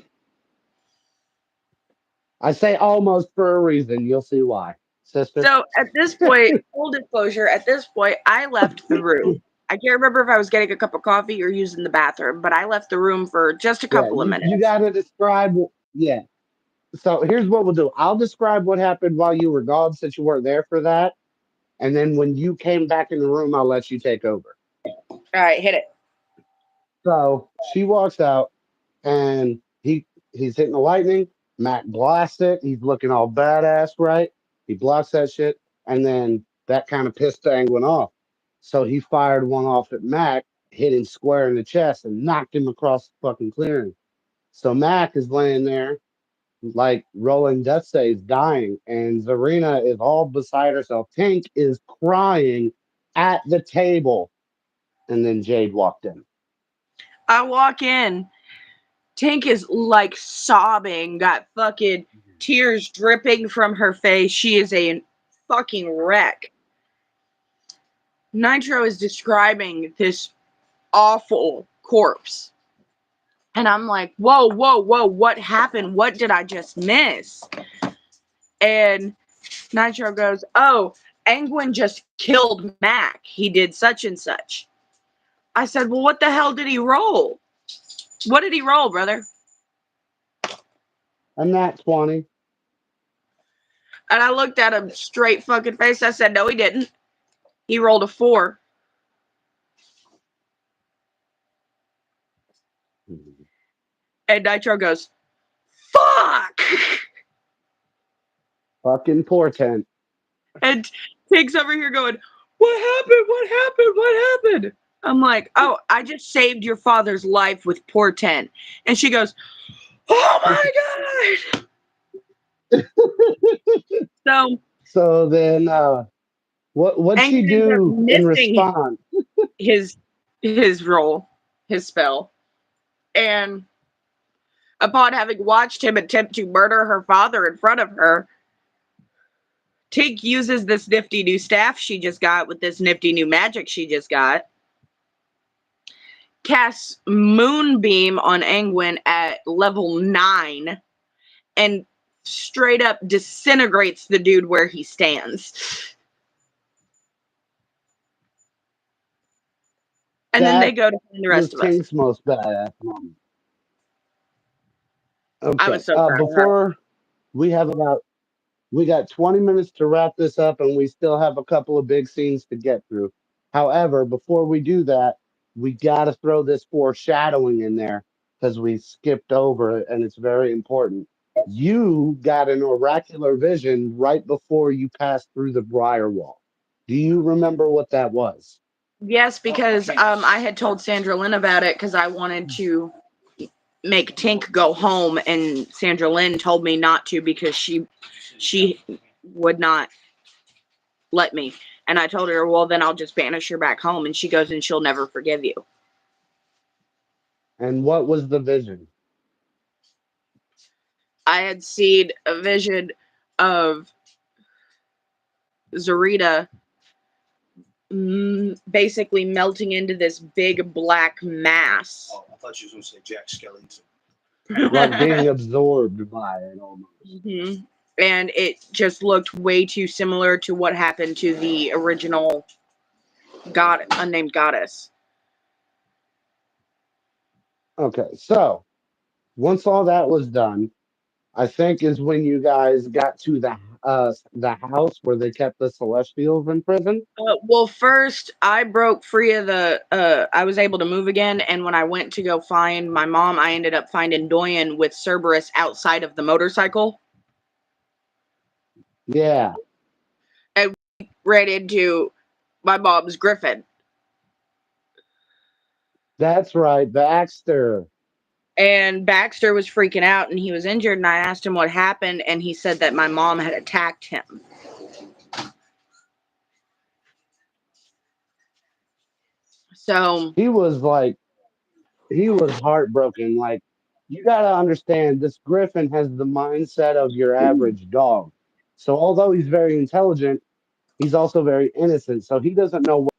I say almost for a reason. You'll see why, sister. So at this point, full disclosure, at this point, I left the room. I can't remember if I was getting a cup of coffee or using the bathroom, but I left the room for just a Yeah, couple of you minutes. gotta describe. Yeah. So here's what we'll do. I'll describe what happened while you were gone, since you weren't there for that. And then when you came back in the room, I'll let you take over. All right, hit it. So she walks out, and he's hitting the lightning. Mac blasts it. He's looking all badass, right? He blocks that shit, and then that kind of pissed Angwin off. So he fired one off at Mac, hit him square in the chest, and knocked him across the fucking clearing. So Mac is laying there like rolling death saves, dying, and Zarina is all beside herself. Tank is crying at the table, and then Jade walked in. I walk in. Tink is like sobbing, got fucking tears dripping from her face. She is a fucking wreck. Nitro is describing this awful corpse. And I'm like, whoa, whoa, whoa, what happened? What did I just miss? And Nitro goes, oh, Angwin just killed Mac. He did such and such. I said, well, what the hell did he roll? What did he roll, brother? And that 20. And I looked at him straight fucking face. I said, no, he didn't. He rolled a 4. And Nitro goes, fuck! Fucking portent. And Pink's over here going, what happened? What happened? What happened? I'm like, oh, I just saved your father's life with portent. And she goes, oh my God. So So then, what'd she Angry ends up do in missing response? his roll, his spell. And upon having watched him attempt to murder her father in front of her, Tink uses this nifty new staff she just got with this nifty new magic she just got, casts Moonbeam on Angwin at level 9, and straight up disintegrates the dude where he stands. And then they That go to find the was rest of us. Tink's most badass moment. I Okay. was so proud of her. Before we got 20 minutes to wrap this up, and we still have a couple of big scenes to get through. However, before we do that, we got to throw this foreshadowing in there because we skipped over it, and it's very important. You got an oracular vision right before you passed through the briar wall. Do you remember what that was? Yes, because I had told Sandra Lynn about it because I wanted to make Tink go home, and Sandra Lynn told me not to because she would not let me. And I told her, well, then I'll just banish her back home. And she goes, and she'll never forgive you. And what was the vision? I had seen a vision of Zarita basically melting into this big black mass. Oh, I thought you was going to say Jack Skellington. Like being absorbed by it almost. Mm-hmm. And it just looked way too similar to what happened to the original unnamed goddess. Okay, so once all that was done, I think is when you guys got to the house where they kept the Celestials in prison? Well, first I broke free of the. I was able to move again, and when I went to go find my mom, I ended up finding Doyen with Cerberus outside of the motorcycle, Yeah, and we ran into my mom's Griffin. that's right, Baxter. And Baxter was freaking out, and he was injured. And I asked him what happened, and he said that my mom had attacked him. So He was like, he was heartbroken. Like, you got to understand, this Griffin has the mindset of your average dog. So, although he's very intelligent, he's also very innocent. So, he doesn't know what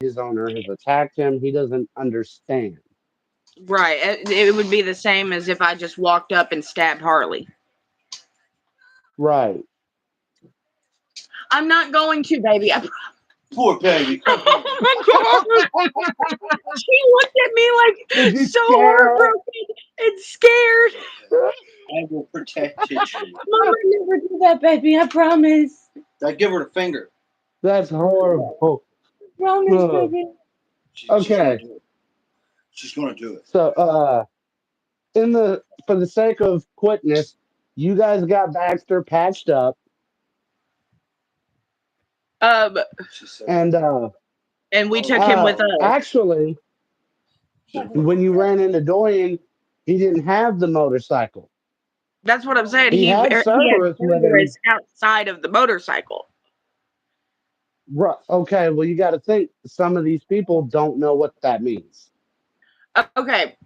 his owner has attacked him. He doesn't understand. right, it would be the same as if I just walked up and stabbed Harley. Right. I'm not going to, baby. Poor baby. Oh my god! She looked at me Did like you so scare her? heartbroken and scared. I will protect you. Mama never do that, baby. I promise. I give her the finger. That's horrible. Promise, Ugh. baby. She's gonna Okay. do it. She's gonna do it. So, in the for the sake of quickness, you guys got Baxter patched up, Um, She said, and and we took him with us. actually, when you ran into Dorian, he didn't have the motorcycle. That's what I'm saying. He had He had Cerberus with him. Cerberus outside of the motorcycle. Okay, well, you got to think some of these people don't know what that means. Okay.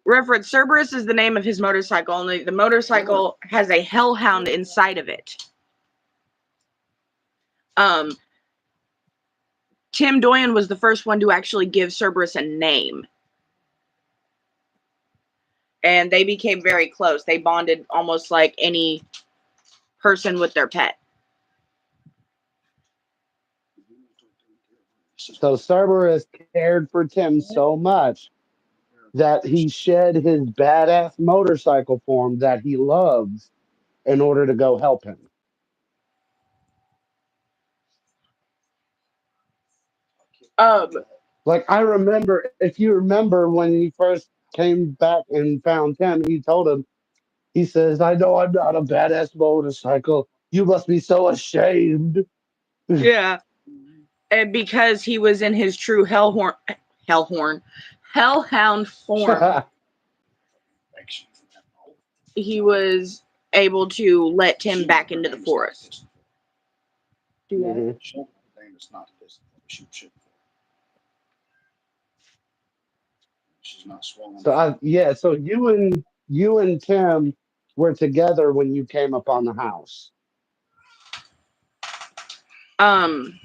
Reference Cerberus is the name of his motorcycle, and the motorcycle has a hellhound inside of it. Um, Tim Doyen was the first one to actually give Cerberus a name. And they became very close. They bonded almost like any person with their pet. So Cerberus cared for Tim so much that he shed his badass motorcycle form that he loves in order to go help him. Um, Like I remember, if you remember when he first came back and found Tim, he told him, he says, "I know I'm not a badass motorcycle. You must be so ashamed." yeah. And because he was in his true hellhound form, he was able to let Tim back into the forest. Do that. Mhm. She's not swollen. So yeah, so you and Tim were together when you came up on the house. Um,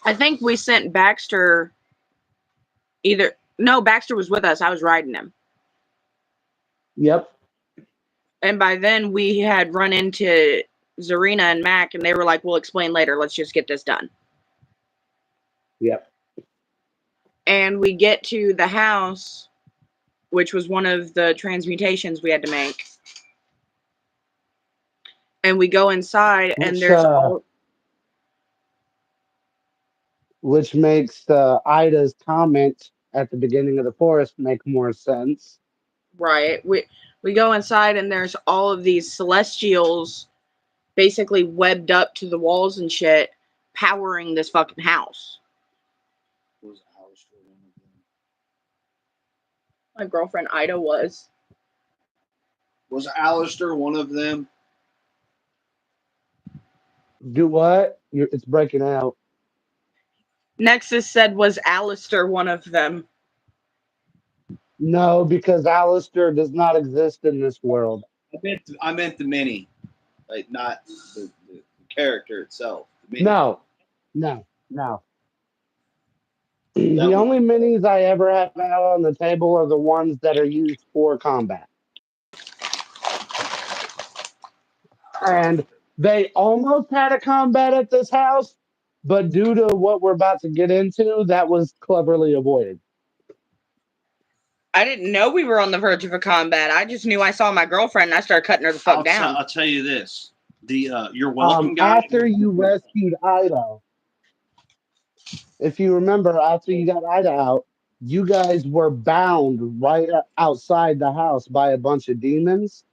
I think we sent Baxter either. No, Baxter was with us. I was riding him. Yep. And by then we had run into Zarina and Mac, and they were like, "We'll explain later. Let's just get this done." Yep. And we get to the house, which was one of the transmutations we had to make. And we go inside, and Which there's all which makes Ida's comment at the beginning of the forest make more sense. right. We go inside, and there's all of these celestials basically webbed up to the walls and shit, powering this fucking house. My girlfriend Ida was. Was Alistair one of them? Do what? It's breaking out. Nexus said, "Was Alistair one of them?" No, because Alistair does not exist in this world. I meant the mini, like not the character itself. The mini. No, no, no. That The was, only minis I ever have out on the table are the ones that are used for combat. And they almost had a combat at this house, but due to what we're about to get into, that was cleverly avoided. I didn't know we were on the verge of a combat. I just knew I saw my girlfriend and I started cutting her the fuck down. I'll tell you this: the you're welcome guy. After you rescued Ida, if you remember, after you got Ida out, you guys were bound right outside the house by a bunch of demons.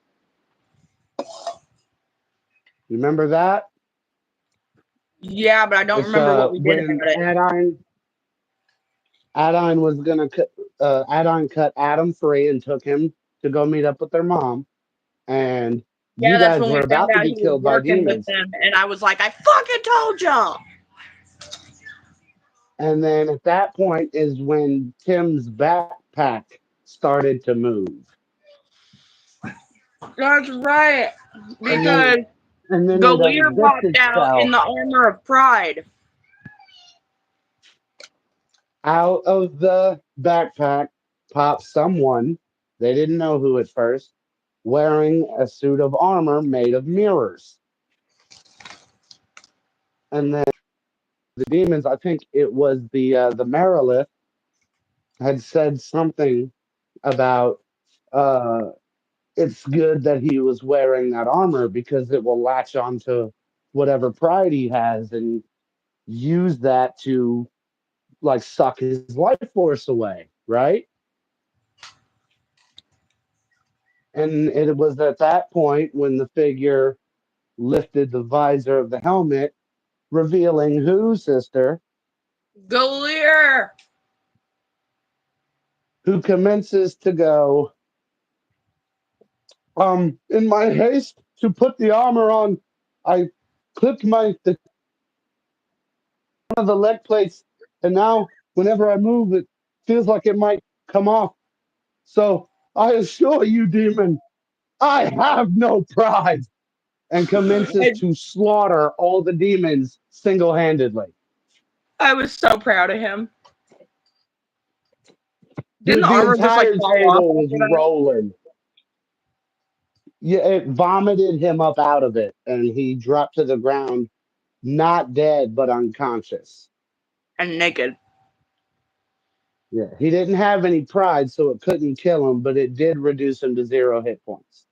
You remember that? Yeah, but I don't It's remember what we did when about it. Adine was gonna cut Adine cut Adam free and took him to go meet up with their mom, and Yeah, you that's guys when were we found about to out be he was killed by working with demons. them, and I was like, I fucking told y'all. And then at that point is when Tim's backpack started to move. That's right. And Because then it Galir unzipped popped out in itself. the armor of pride. Out of the backpack popped someone, they didn't know who at first, wearing a suit of armor made of mirrors. And then the demons, I think it was the Merilith, had said something about uh it's good that he was wearing that armor because it will latch onto whatever pride he has and use that to like suck his life force away, right? And it was at that point when the figure lifted the visor of the helmet, revealing who, sister, Galir! who commences to go, in my haste to put the armor on, I clipped the one of the leg plates, and now whenever I move, it feels like it might come off. So I assure you, demon, I have no pride, and commences to slaughter all the demons single handedly. I was so proud of him. Didn't Dude, the the armor just like entire fall off table was after that? rolling. Yeah, it vomited him up out of it, and he dropped to the ground, not dead, but unconscious. And naked. Yeah, he didn't have any pride, so it couldn't kill him, but it did reduce him to 0 hit points.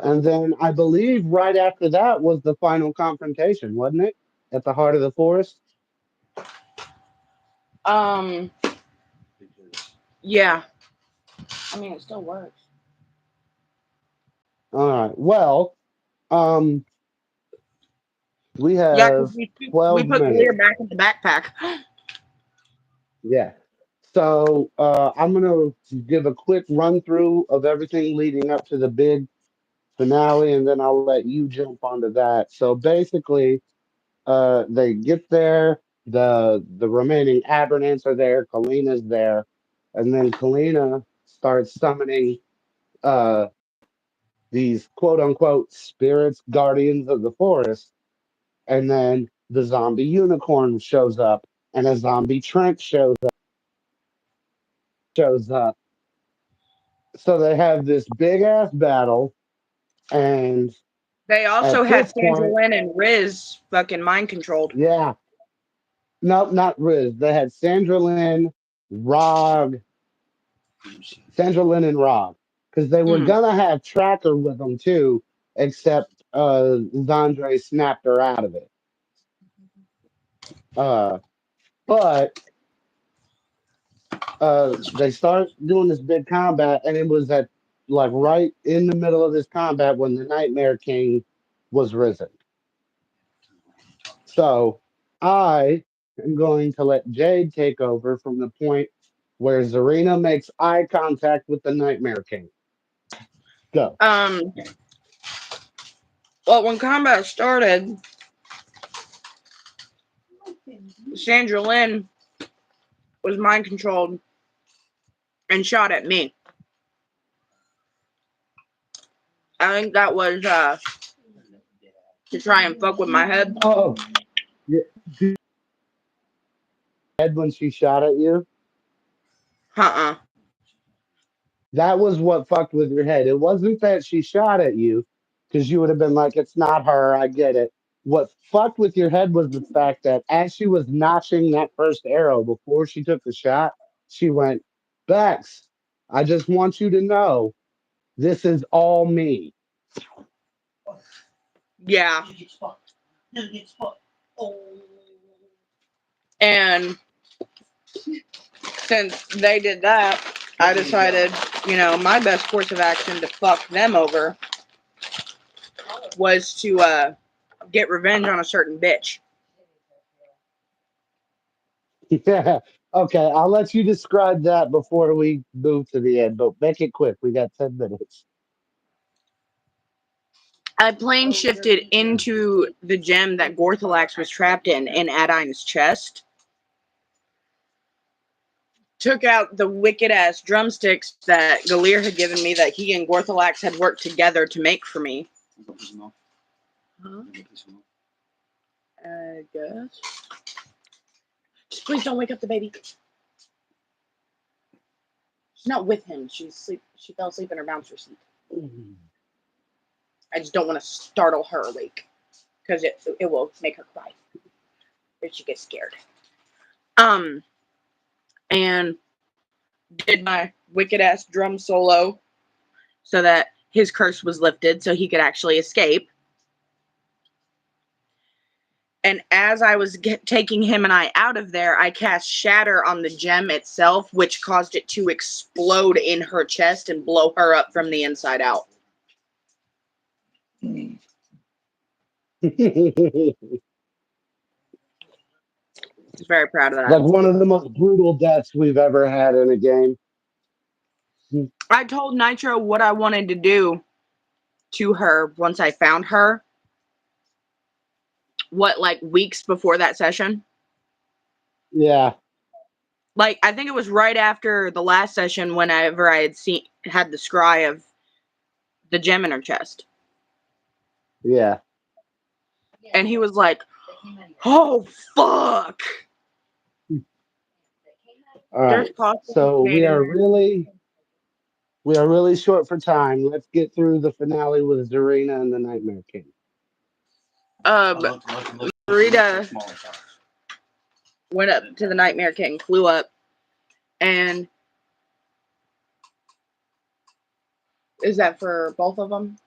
And then I believe right after that was the final confrontation, wasn't it? At the heart of the forest. Yeah. I mean, it still works. All right. Well, um, we Yeah, because have we 12 put minutes. Galir back in the backpack. Yeah. So I'm gonna give a quick run through of everything leading up to the big finale, and then I'll let you jump onto that. So basically, they get there. The remaining Abernants are there. Kalina's there, and then Kalina starts summoning uh, these quote unquote spirits, guardians of the forest, and then the zombie unicorn shows up, and a zombie Trent shows up. So they have this big ass battle, and They also at had this Sandra point, Lynn and Riz fucking mind controlled. yeah, no, not Riz. They had Rog, Sandra Lynn and Rog, because they were Mm. gonna have Tracker with them too, except Zandre snapped her out of it. Uh, but they start doing this big combat, and it was at like right in the middle of this combat when the Nightmare King was risen. So I am going to let Jade take over from the point where Zarina makes eye contact with the Nightmare King. Go. Well, when combat started, Sandra Lynn was mind controlled and shot at me. I think that was to try and fuck with my head. Oh, yeah. Head when she shot at you. That was what fucked with your head. It wasn't that she shot at you. because you would have been like, it's not her. I get it. What fucked with your head was the fact that as she was notching that first arrow before she took the shot, she went, Bex, I just want you to know this is all me. Yeah. And since they did that, I decided, my best course of action to fuck them over was to get revenge on a certain bitch. Yeah. Okay, I'll let you describe that before we move to the end, but make it quick. We got 10 minutes. I plane shifted into the gem that Gorthalax was trapped in Adine's chest. Took out the wicked ass drumsticks that Galir had given me that he and Gorthalax had worked together to make for me. Huh? I guess. Just please don't wake up the baby. She's not with him. She fell asleep in her bouncer seat. I just don't want to startle her awake because it will make her cry if she gets scared. And did my wicked ass drum solo so that his curse was lifted so he could actually escape. And as I was taking him and I out of there, I cast Shatter on the gem itself, which caused it to explode in her chest and blow her up from the inside out. I was very proud of that. Like one of the most brutal deaths we've ever had in a game. I told Nitro what I wanted to do to her once I found her. Weeks before that session? Yeah. I think it was right after the last session whenever I had the scry of the gem in her chest. Yeah. And he was like, oh, fuck. All right. So we are really short for time. Let's get through the finale with Zarina and the Nightmare King. Rita went up to the Nightmare King, flew up, and is that for both of them?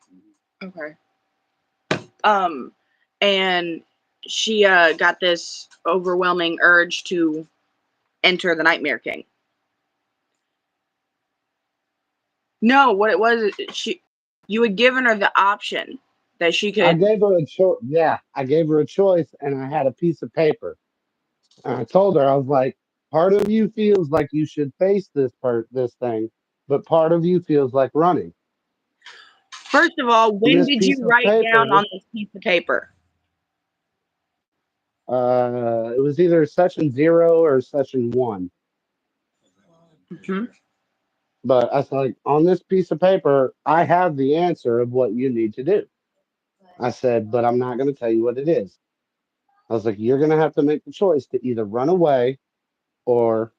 Okay. And she got this overwhelming urge to enter the Nightmare King. No, what it was, you had given her the option that she could. I gave her a choice. Yeah, I gave her a choice, and I had a piece of paper. And I told her, I was like, part of you feels like you should face this thing, but part of you feels like running. First of all, On when this did piece you of write down paper, on this piece of paper? it was either session 0 or session 1. Mm-hmm. But I was like, on this piece of paper, I have the answer of what you need to do. I said, but I'm not going to tell you what it is. I was like, you're going to have to make the choice to either run away or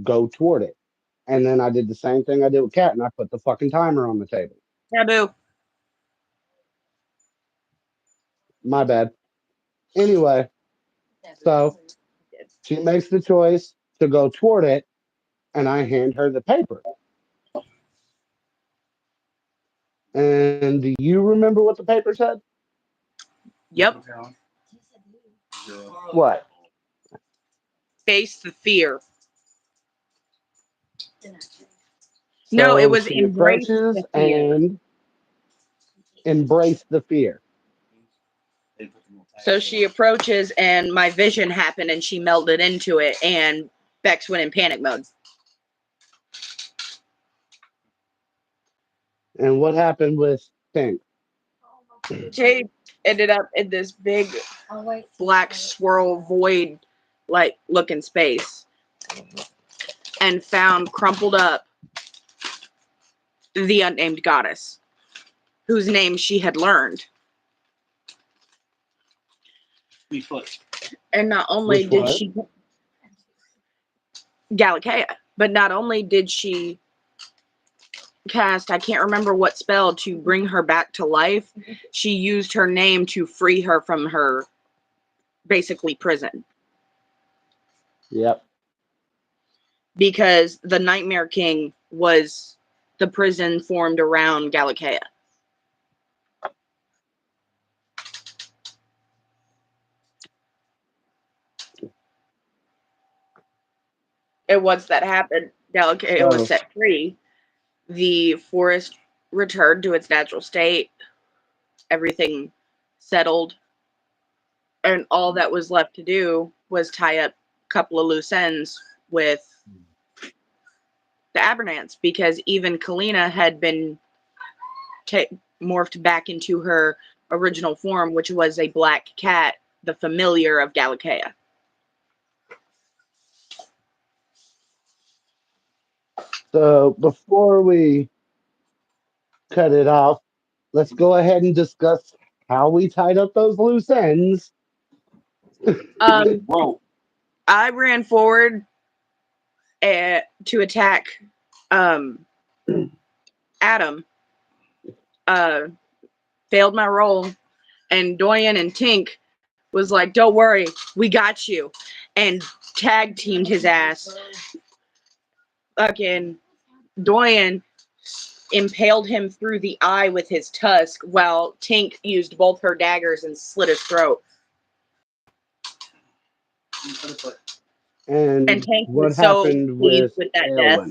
go toward it. And then I did the same thing I did with Kat, and I put the fucking timer on the table. Taboo. My bad. Anyway, so she makes the choice to go toward it, and I hand her the paper. And do you remember what the paper said? Yep. What? Face the fear. No, it So was she embrace approaches the fear. and embrace the fear. So she approaches, and my vision happened, and she melded into it, and Bex went in panic mode. And what happened with Pink? She ended up in this big black swirl void looking space and found crumpled up the unnamed goddess whose name she had learned. And not only did she Galakea, but not only did she cast, I can't remember what spell, to bring her back to life, she used her name to free her from her, basically, prison. Yep. Because the Nightmare King was the prison formed around Galakea. And once that happened, Galakea was set free. The forest returned to its natural state. Everything settled. And all that was left to do was tie up a couple of loose ends with the Abernants, because even Kalina had been morphed back into her original form, which was a black cat, the familiar of Galakea. So before we cut it off, let's go ahead and discuss how we tied up those loose ends. Bro, I ran forward to attack Adam. Failed my roll, and Doyen and Tink was like, "Don't worry, we got you," and tag teamed his ass. Fucking Doyen impaled him through the eye with his tusk, while Tink used both her daggers and slit his throat. And Tank what was so happened pleased with with that death.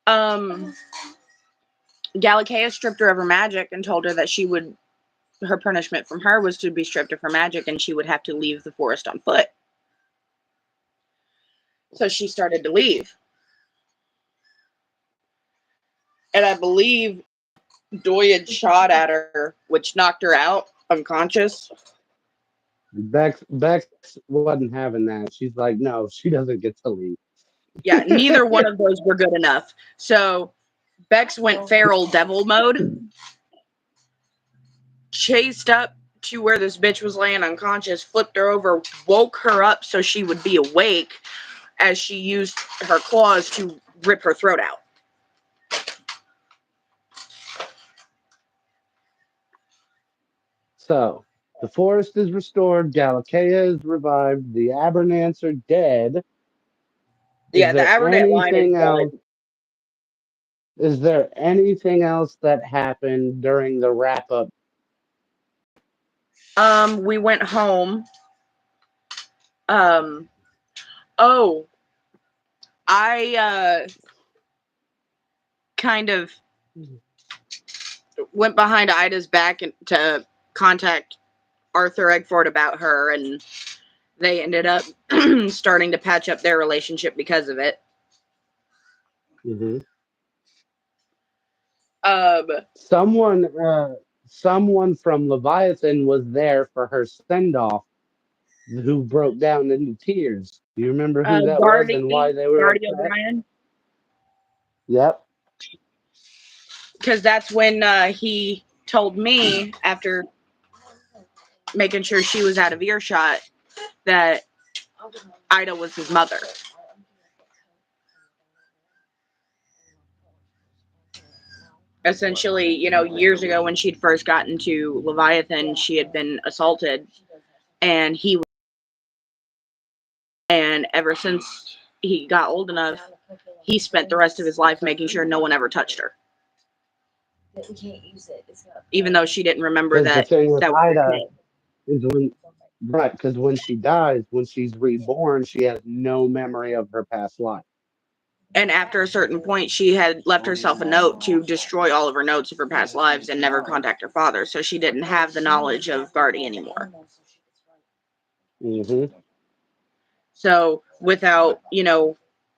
Aelin? Galakea stripped her of her magic and told her that her punishment from her was to be stripped of her magic, and she would have to leave the forest on foot. So she started to leave. And I believe Doyen shot at her, which knocked her out unconscious. Bex wasn't having that. She's like, no, she doesn't get to leave. Yeah, neither one of those were good enough. So Bex went feral devil mode, chased up to where this bitch was laying unconscious, flipped her over, woke her up so she would be awake, as she used her claws to rip her throat out. So the forest is restored. Galakea is revived. The Abernants are dead. Is Yeah, the there Abernant line is anything else? done. Is there anything else that happened during the wrap up? We went home. Oh, I kind of went behind Ida's back to contact Arthur Eggford about her, and they ended up starting to patch up their relationship because of it. Mm-hmm. Um, Someone from Leviathan was there for her send off, who broke down into tears. Do you remember who that was and why they were Gardy upset? O'Brien, Yep. because that's when he told me, after making sure she was out of earshot, that Ida was his mother. Essentially, years ago when she'd first gotten to Leviathan, she had been assaulted, and ever since he got old enough, he spent the rest of his life making sure no one ever touched her. Even though she didn't remember Because the that thing with was Ida her. is because when she dies, when she's reborn, she has no memory of her past life. And after a certain point, she had left herself a note to destroy all of her notes of her past lives and never contact her father. So she didn't have the knowledge of Gardy anymore. Mm-hmm. So without,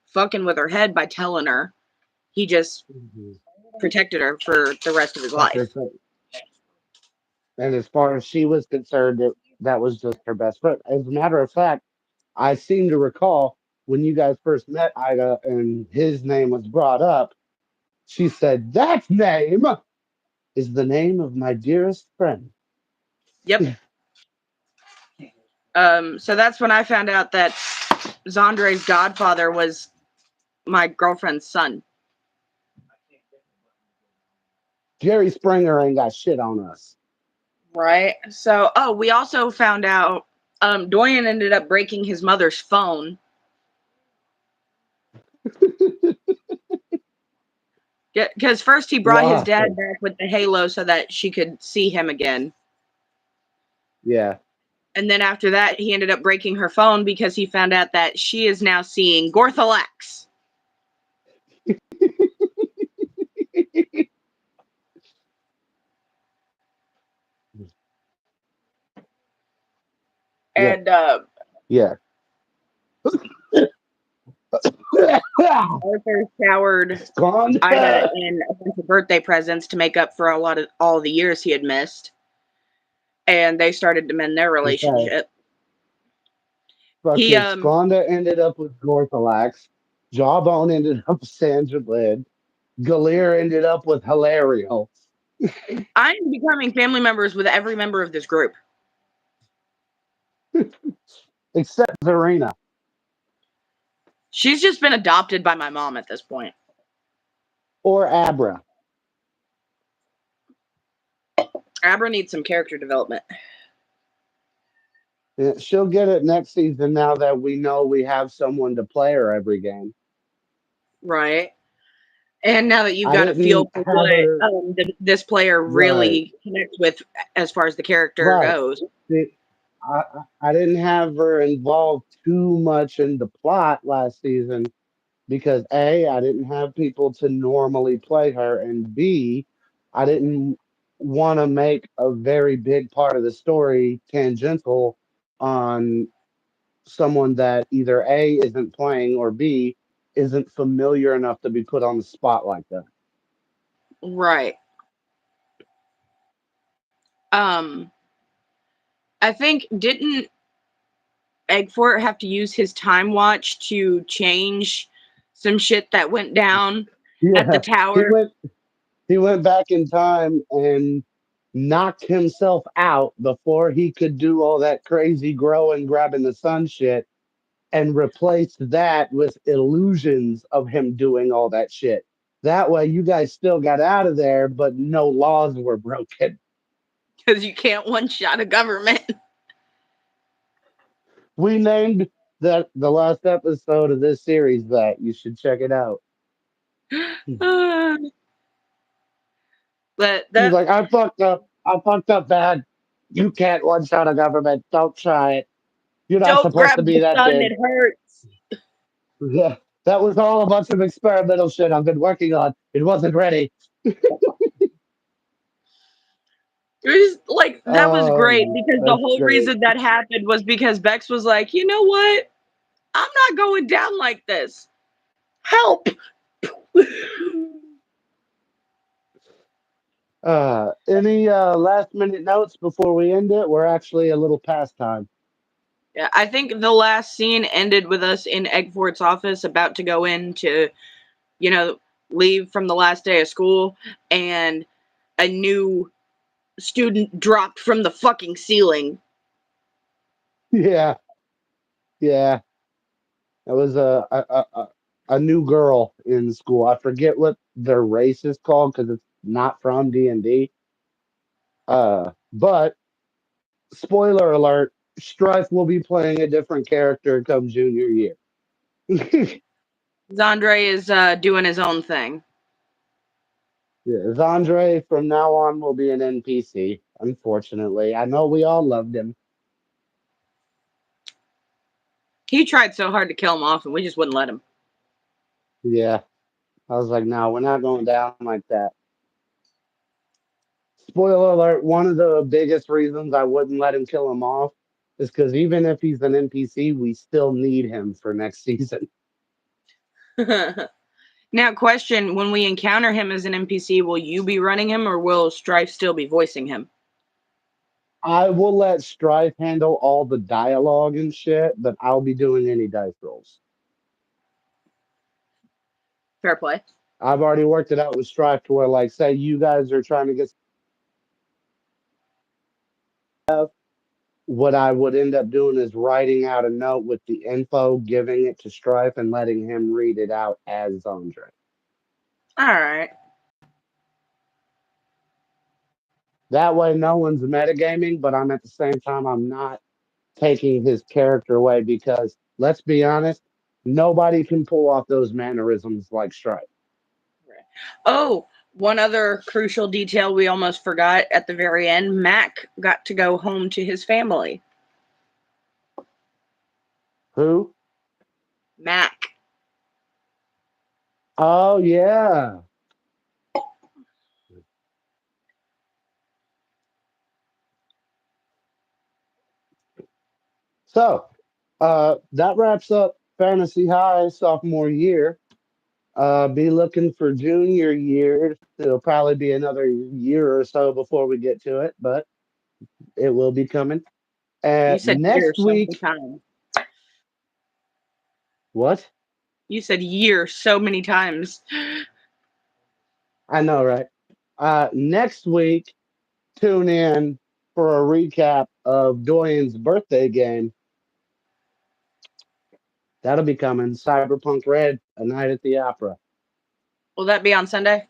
fucking with her head by telling her, he just protected her for the rest of his life. And as far as she was concerned, that was just her best friend. As a matter of fact, I seem to recall when you guys first met Ida and his name was brought up, she said, "That name is the name of my dearest friend." Yep. So that's when I found out that Zandre's godfather was my girlfriend's son. Jerry Springer ain't got shit on us. Right. So, we also found out Dorian ended up breaking his mother's phone. Because first he brought his Why? dad back with the halo so that she could see him again. Yeah. And then after that, he ended up breaking her phone because he found out that she is now seeing Gorthalax. Yeah. And Yeah. Arthur showered Gone. Ida in a bunch of birthday presents to make up for all the years he had missed. And they started to mend their Okay. relationship. He Fucking Skonda ended up with Gorthalax. Jawbone ended up with Sandra Lynn. Galir ended up with Hilario. I'm becoming family members with every member of this group. Except Zarina. She's just been adopted by my mom at this point. Or Abra. Abra needs some character development. Yeah, she'll get it next season now that we know we have someone to play her every game. Right. And now that you've I got a feel didn't for have her what this player right. really connects with as far as the character Right. goes. See, I didn't have her involved too much in the plot last season because A, I didn't have people to normally play her, and B, I didn't want to make a very big part of the story tangential on someone that either A isn't playing or B isn't familiar enough to be put on the spot like that. Right. Um, I think didn't Eggfort have to use his time watch to change some shit that went down at the Yeah, he tower? went he went back in time and knocked himself out before he could do all that crazy growing, grabbing the sun shit, and replaced that with illusions of him doing all that shit. That way, you guys still got out of there, but no laws were broken. Because you can't one shot a government. We named that the last episode of this series that you should check it out. But He's that like, I fucked up. I fucked up bad. You can't one shot a government. Don't try it. You're not don't supposed grab to be the that sun, big. it hurts. Yeah, that was all a bunch of experimental shit I've been working on. It wasn't ready. It was like that was great Oh, because the that's whole great. reason that happened was because Bex was like, you know what? I'm not going down like this. Help. Any last minute notes before we end it? We're actually a little past time. Yeah, I think the last scene ended with us in Eggfort's office about to go in to, you know, leave from the last day of school, and a new student dropped from the fucking ceiling. Yeah, yeah. That was a new girl in school. I forget what their race is called because it's not from D&D. But spoiler alert: Strife will be playing a different character come junior year. Zandre is doing his own thing. Yeah, Zandre from now on will be an NPC. Unfortunately, I know we all loved him. He tried so hard to kill him off, and we just wouldn't let him. Yeah, I was like, no, we're not going down like that. Spoiler alert: one of the biggest reasons I wouldn't let him kill him off is because even if he's an NPC, we still need him for next season. Now, question: when we encounter him as an NPC, will you be running him, or will Strife still be voicing him? I will let Strife handle all the dialogue and shit, but I'll be doing any dice rolls. Fair play. I've already worked it out with Strife to where, like, say you guys are trying to get stuff, what I would end up doing is writing out a note with the info, giving it to Strife, and letting him read it out as Andre. All right. That way, no one's metagaming, but I'm at the same time, I'm not taking his character away because let's be honest, nobody can pull off those mannerisms like Stripe. Oh, one other crucial detail we almost forgot at the very end. Mac got to go home to his family. Who? Mac. Oh, yeah. So, that wraps up Fantasy High sophomore year. Be looking for junior year. It'll probably be another year or so before we get to it, but it will be coming. You said year Next so many week, times. what? You said year so many times. I know, right? Next week, tune in for a recap of Dorian's birthday game. That'll be coming. Cyberpunk Red, A Night at the Opera. Will that be on Sunday?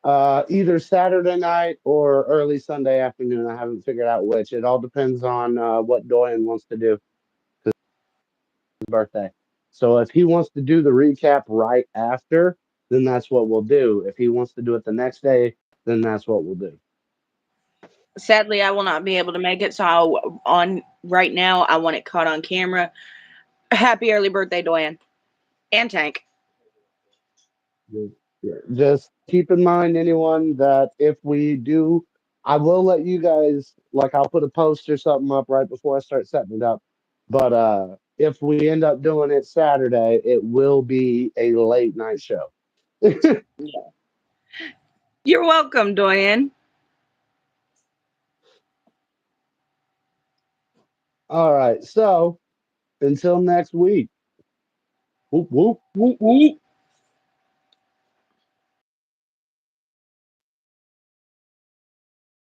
Either Saturday night or early Sunday afternoon. I haven't figured out which. It all depends on what Dorian wants to do for his birthday. So if he wants to do the recap right after, then that's what we'll do. If he wants to do it the next day, then that's what we'll do. Sadly, I will not be able to make it. So on right now, I want it caught on camera. Happy early birthday, Doyen and Tank. Yeah. Just keep in mind, anyone, that if we do, I will let you guys, like, I'll put a post or something up right before I start setting it up. But if we end up doing it Saturday, it will be a late night show. You're welcome, Doyen. All right. So until next week. Whoop, whoop. Whoop, whoop.